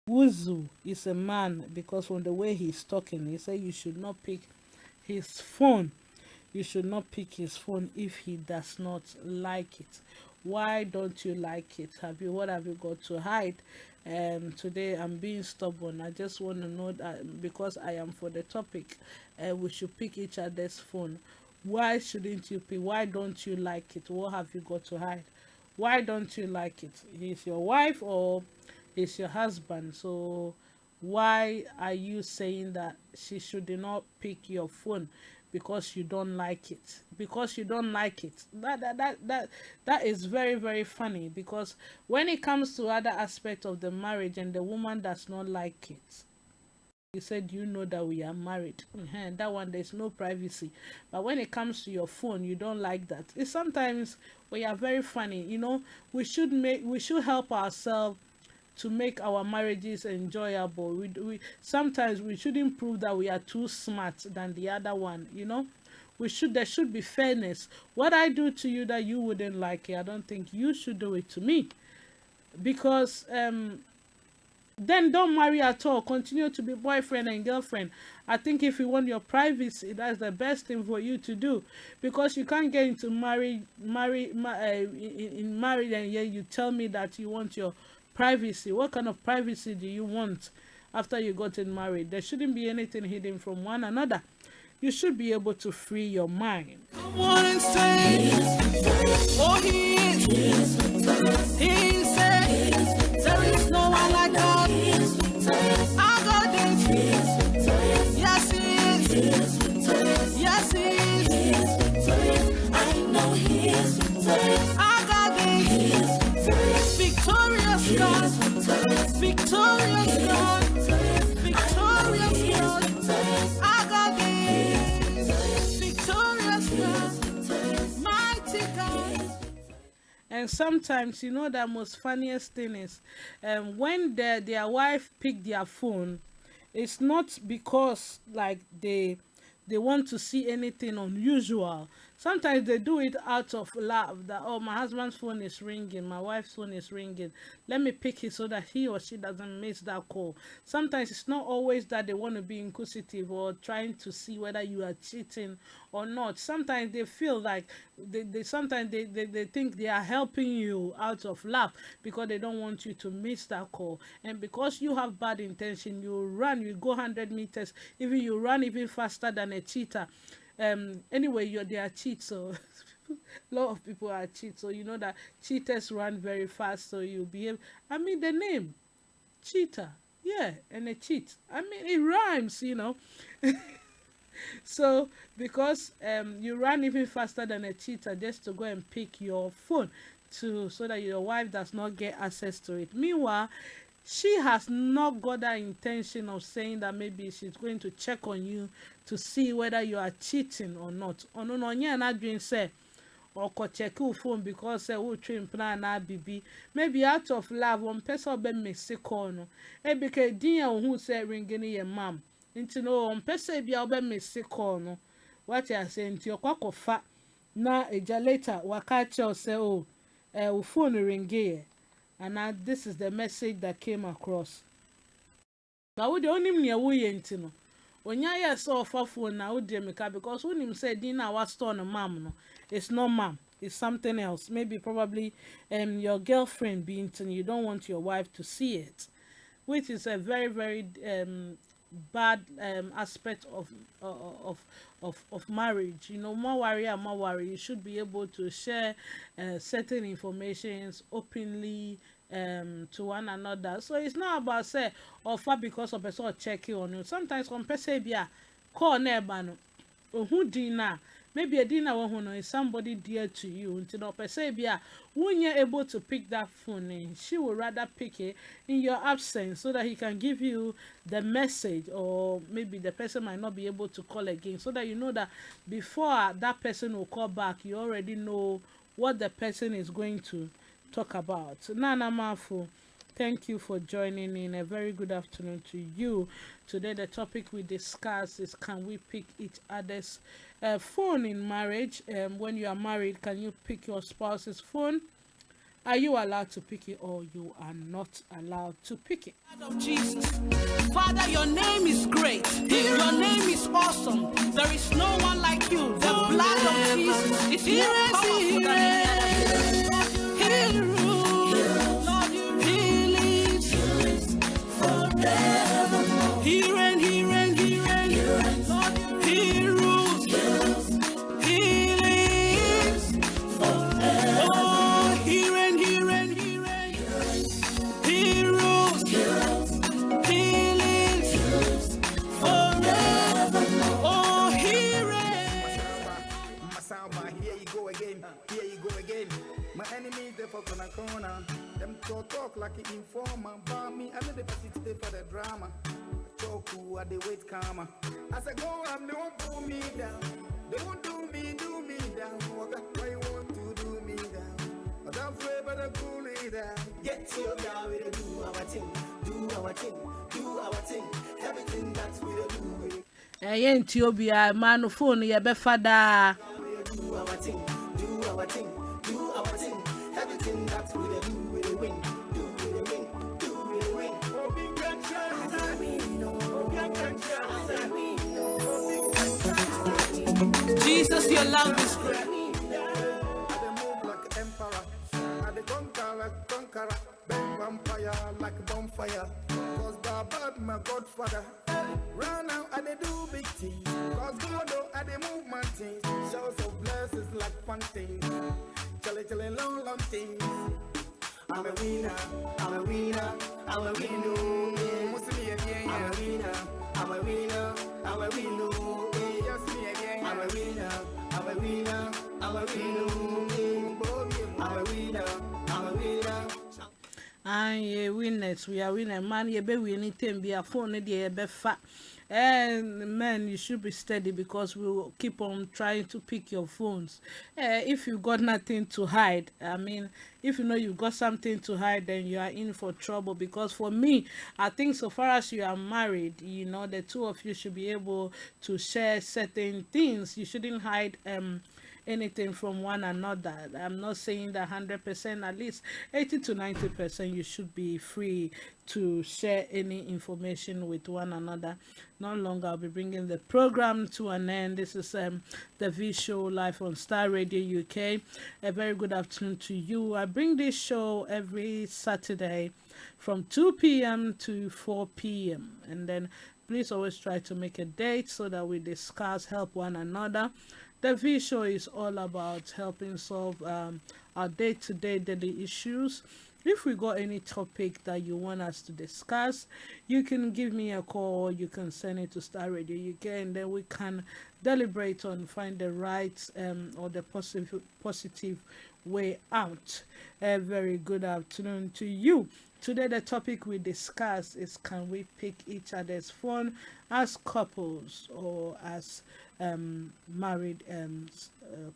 Wuzu is a man because from the way he's talking, he said you should not pick his phone. You should not pick his phone if he does not like it. Why don't you like it? What have you got to hide? Today I'm being stubborn. I just want to know that because I am for the topic, we should pick each other's phone. Why shouldn't you pick? Why don't you like it? What have you got to hide? Why don't you like it? He's your wife or he's your husband. So why are you saying that she should not pick your phone because you don't like it? Because you don't like it. That is very, very funny, because when it comes to other aspects of the marriage and the woman does not like it, you said you know that we are married. That one, there's no privacy. But when it comes to your phone, you don't like that. It's sometimes we are very funny. We should help ourselves to make our marriages enjoyable. We sometimes we shouldn't prove that we are too smart than the other one. There should be fairness. What I do to you that you wouldn't like it, I don't think you should do it to me, because then don't marry at all. Continue to be boyfriend and girlfriend. I think if you want your privacy, that's the best thing for you to do, because you can't get into marriage and yet you tell me that you want your privacy. What kind of privacy do you want after you gotten married? There shouldn't be anything hidden from one another. You should be able to free your mind. Come on and say, oh, he is. He said, there is no one like God. I got this. Yes, he is. Yes, he is. I know he is. I got this. Victorious God. Victorious God. Victorious God. I got this. Victorious God. Mighty God. And sometimes, the most funniest thing is when their wife pick their phone, it's not because like they want to see anything unusual. Sometimes they do it out of love, that, oh, my husband's phone is ringing, my wife's phone is ringing, let me pick it so that he or she doesn't miss that call. Sometimes it's not always that they want to be inquisitive or trying to see whether you are cheating or not. Sometimes they feel like they think they are helping you out of love because they don't want you to miss that call. And because you have bad intention, you go 100 meters, even you run even faster than a cheetah. Anyway, they are cheats, so a lot of people are cheats. So you know that cheaters run very fast, so you'll be able, the name cheetah, yeah, and a cheat, it rhymes, So because you run even faster than a cheetah just to go and pick your phone so that your wife does not get access to it. Meanwhile, she has not got that intention of saying that maybe she's going to check on you to see whether you are cheating or not. Say, or check your phone because we train plan na bibi. Maybe out of love, one person be mistake on. Because dear who say ringing your mom. Into no pese bia obe mesi call no. What you say into your kwakofa na eja later waka che say oh phone ringi and now this is the message that came across. Now we the only near we no. Onya yes so for phone now we meka because when him say din na was store no mam no. It's not mam. It's something else. Maybe probably your girlfriend being and you don't want your wife to see it, which is a very very bad aspect of marriage. You know, more worry. You should be able to share certain informations openly to one another. So it's not about say offer because of person checking on you. Sometimes when person be call neighbor no who dinner. Maybe a dinner one is somebody dear to you until no persevere when you're able to pick that phone in, she will rather pick it in your absence so that he can give you the message, or maybe the person might not be able to call again, so that you know that before that person will call back you already know what the person is going to talk about. Nana Mafu, thank you for joining in. A very good afternoon to you. Today the topic we discuss is, can we pick each other's phone in marriage? When you are married, can you pick your spouse's phone? Are you allowed to pick it, or you are not allowed to pick it? Of Jesus. Father, your name is great. Your name is awesome. There is no one like you. The blood of Jesus is more powerful than any other. He lives forevermore. He reigns. He rules. He lives forever. Oh, he reigns. He rules. He lives forever. Oh, he reigns. Masamba, here you go again. My enemies, they fuck on a corner. Them talk like an informer. Bar me, I know the facility for the drama. Talk who are the wait karma. As I go, they won't pull me down. They won't do me down. Why you want to do me down? But I'm afraid, but I'm cool it down. Get to your guy, we do our thing. Everything that we do. Ethiopia man phone ye be fada. Do our thing. Everything that we do, we win. Do we win. Oh, big Jesus, your love is great. I move like emperor. I conquer like conqueror. Bang vampire like bonfire. Cause Baba, my godfather. Right now, I do big things. Cause God, I move my things. Showers of blessings like fun things. Chale, long things. I'm a winner. I'm a winner. I'm a winner. Yes, me again. I'm a winner. Aye, winners, we are winner. Man, you be winning thing be a phone, you be fat. And man, you should be steady, because we will keep on trying to pick your phones. If you got nothing to hide, I mean, if you know you've got something to hide, then you are in for trouble. Because for me, I think so far as you are married, you know, the two of you should be able to share certain things. You shouldn't hide anything from one another. I'm not saying that 100%, at least 80 to 90% you should be free to share any information with one another. No longer I'll be bringing the program to an end. This is the V Show live on Starr Radio UK. A very good afternoon to you. I bring this show every Saturday from 2 p.m. to 4 p.m. and then please always try to make a date so that we discuss, help one another. The V Show is all about helping solve our day-to-day daily issues. If we got any topic that you want us to discuss, you can give me a call, or you can send it to Starr Radio UK, and then we can deliberate on find the right or the positive way out. A very good afternoon to you. Today the topic we discuss is, can we pick each other's phone as couples or as married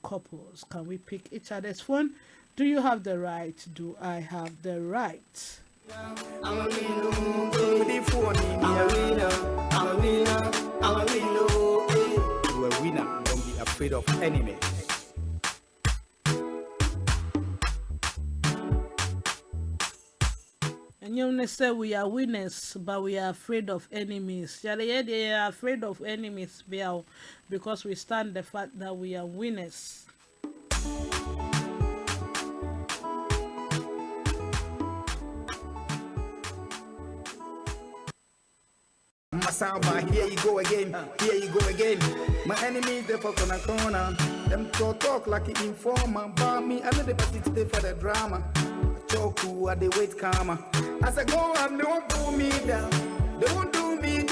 couples? Can we pick each other's phone? Do you have the right? Do I have the right? I'm a winner. I'm a winner. I'm a winner. I'm a winner. You're a winner. Don't be afraid of enemies. And you say we are winners, but we are afraid of enemies. They are afraid of enemies because we stand the fact that we are winners. Masaba, here you go again, here you go again. My enemies, they fuck on a corner. Them talk like an informer. But me, I know the party today for the drama. Choke who are they wait karma. As I go up, they won't pull me down. They won't do me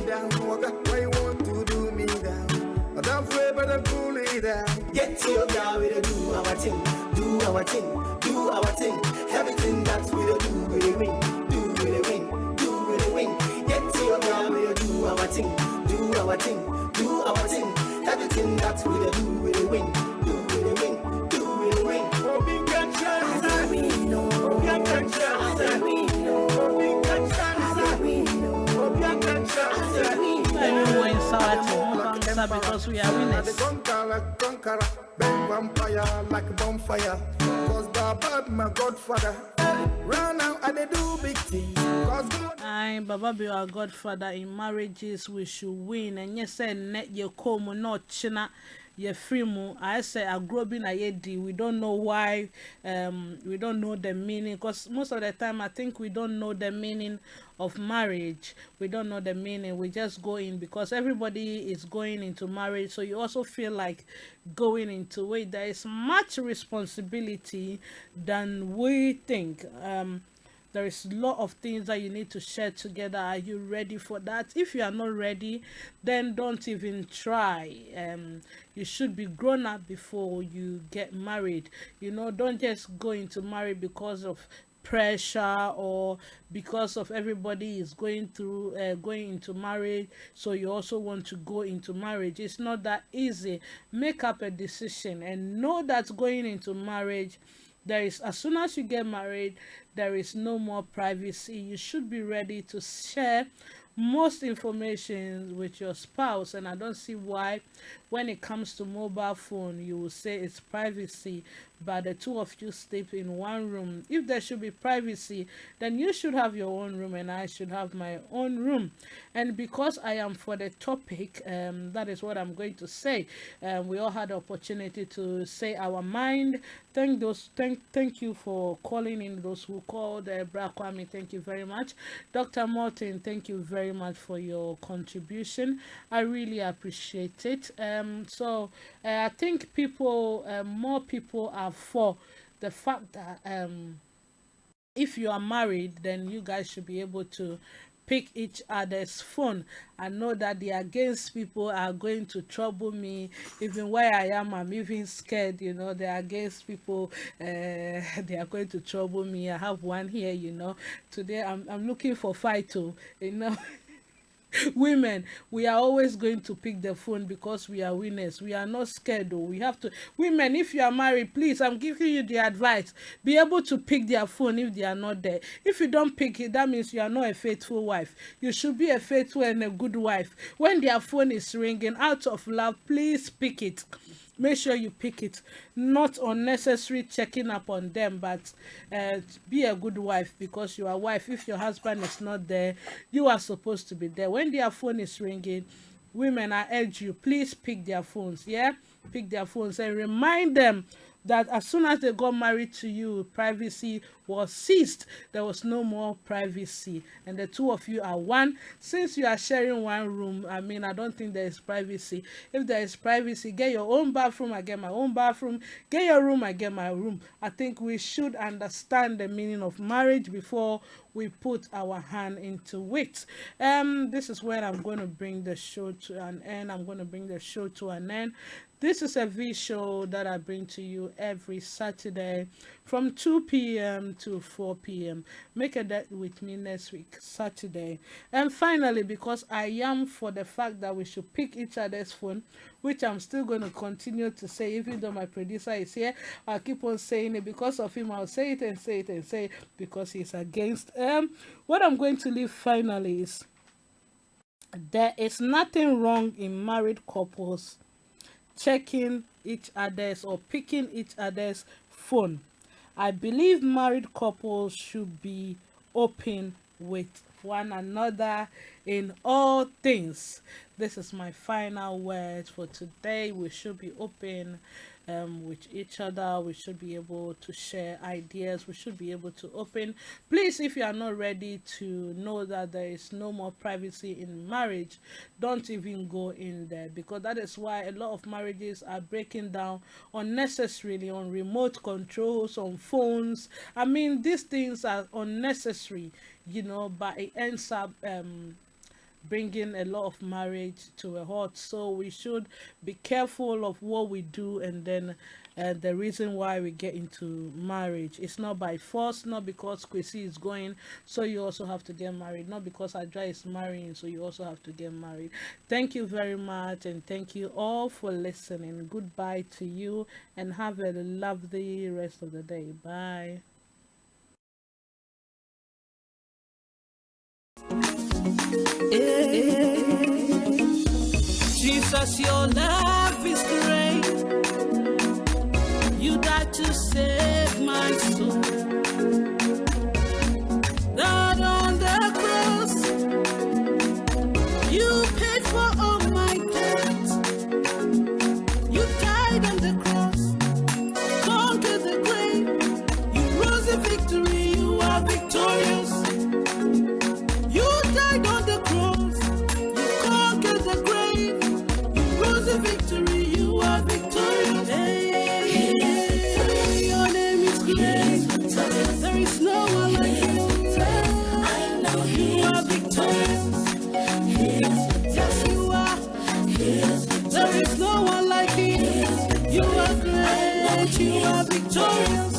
down. Why you want to do me down? But I'm afraid, but I'm cool it down. Get to your guy, we do our thing, do our thing, do our thing. Everything that we do, we win, do we win, do we win. Get to your guy, we do our thing, do our thing, do our thing. Everything that we do, we win, do we win, do we win. Oh, big chance, we know. Oh, big chance, we know. Oh, big chance, we know. Oh, big chance, we know. Because we are winners. Conqueror, bang vampire like bonfire. Cause the bad my godfather. Run out and they do big things. I Baba be our godfather in marriages. We should win. And yes, net your como not china. Ye free mu. I say a growing a yedi. We don't know why. We don't know the meaning. Because most of the time, I think we don't know the meaning of marriage. We don't know the meaning. We just go in because everybody is going into marriage. So you also feel like going into it. There is much responsibility than we think. There is a lot of things that you need to share together. Are you ready for that? If you are not ready, then don't even try. You should be grown up before you get married. You know, don't just go into marriage because of pressure or because of everybody is going into marriage, so you also want to go into marriage. It's not that easy. Make up a decision and know that going into marriage, there is, as soon as you get married, there is no more privacy. You should be ready to share most information with your spouse, and I don't see why when it comes to mobile phone you will say it's privacy, but the two of you sleep in one room. If there should be privacy, then you should have your own room and I should have my own room. And because I am for the topic, that is what I'm going to say. We all had the opportunity to say our mind. Thank you for calling in, those who called. Bra Kwame, thank you very much. Dr. Martin, thank you very much for your contribution. I really appreciate it. So I think more people are for the fact that if you are married, then you guys should be able to pick each other's phone. I know that the against people are going to trouble me. Even where I am, I'm even scared, you know. The against people, they are going to trouble me. I have one here, you know. Today I'm looking for fight too, you know. Women, we are always going to pick the phone because we are winners. We are not scared though. We have to. Women, if you are married, please, I'm giving you the advice. Be able to pick their phone if they are not there. If you don't pick it, that means you are not a faithful wife. You should be a faithful and a good wife. When their phone is ringing, out of love, please pick it. Make sure you pick it. Not unnecessary checking up on them, but be a good wife because you are a wife. If your husband is not there, you are supposed to be there. When their phone is ringing, women, I urge you, please pick their phones. Yeah, pick their phones and remind them that as soon as they got married to you, privacy was ceased. There was no more privacy, and the two of you are one. Since you are sharing one room, I mean, I don't think there is privacy. If there is privacy, get your own bathroom, I get my own bathroom. Get your room, I get my room. I think we should understand the meaning of marriage before we put our hand into it. This is where I'm going to bring the show to an end. This is a V show that I bring to you every Saturday from 2 p.m. p.m. to 4 p.m. Make a date with me next week, Saturday. And finally, because I am for the fact that we should pick each other's phone, which I'm still going to continue to say, even though my producer is here, I'll keep on saying it. Because of him, I'll say it and say it and say it because he's against. What I'm going to leave finally is there is nothing wrong in married couples checking each other's or picking each other's phone. I believe married couples should be open with one another in all things. This is my final word for today. We should be open with each other. We should be able to share ideas. We should be able to open. Please, if you are not ready to know that there is no more privacy in marriage, don't even go in there, because that is why a lot of marriages are breaking down unnecessarily on remote controls, on phones. I mean, these things are unnecessary, but it ends up bringing a lot of marriage to a halt. So we should be careful of what we do, and then the reason why we get into marriage. It's not by force, not because Kwesi is going, so you also have to get married, not because Adra is marrying, so you also have to get married. Thank you very much, and thank you all for listening. Goodbye to you, and have a lovely rest of the day. Bye. Jesus, your love is great. You died to save my soul. That on the cross, you paid for all my debts. You died on the cross, conquered the grave. You rose in victory, you are victorious. You died on the cross, you conquered the grave. You rose in victory, you are victorious. Hey, your name is great. There is no one like you. I know you are victorious. Yes, you are. There is no one like you. You are great, you are victorious.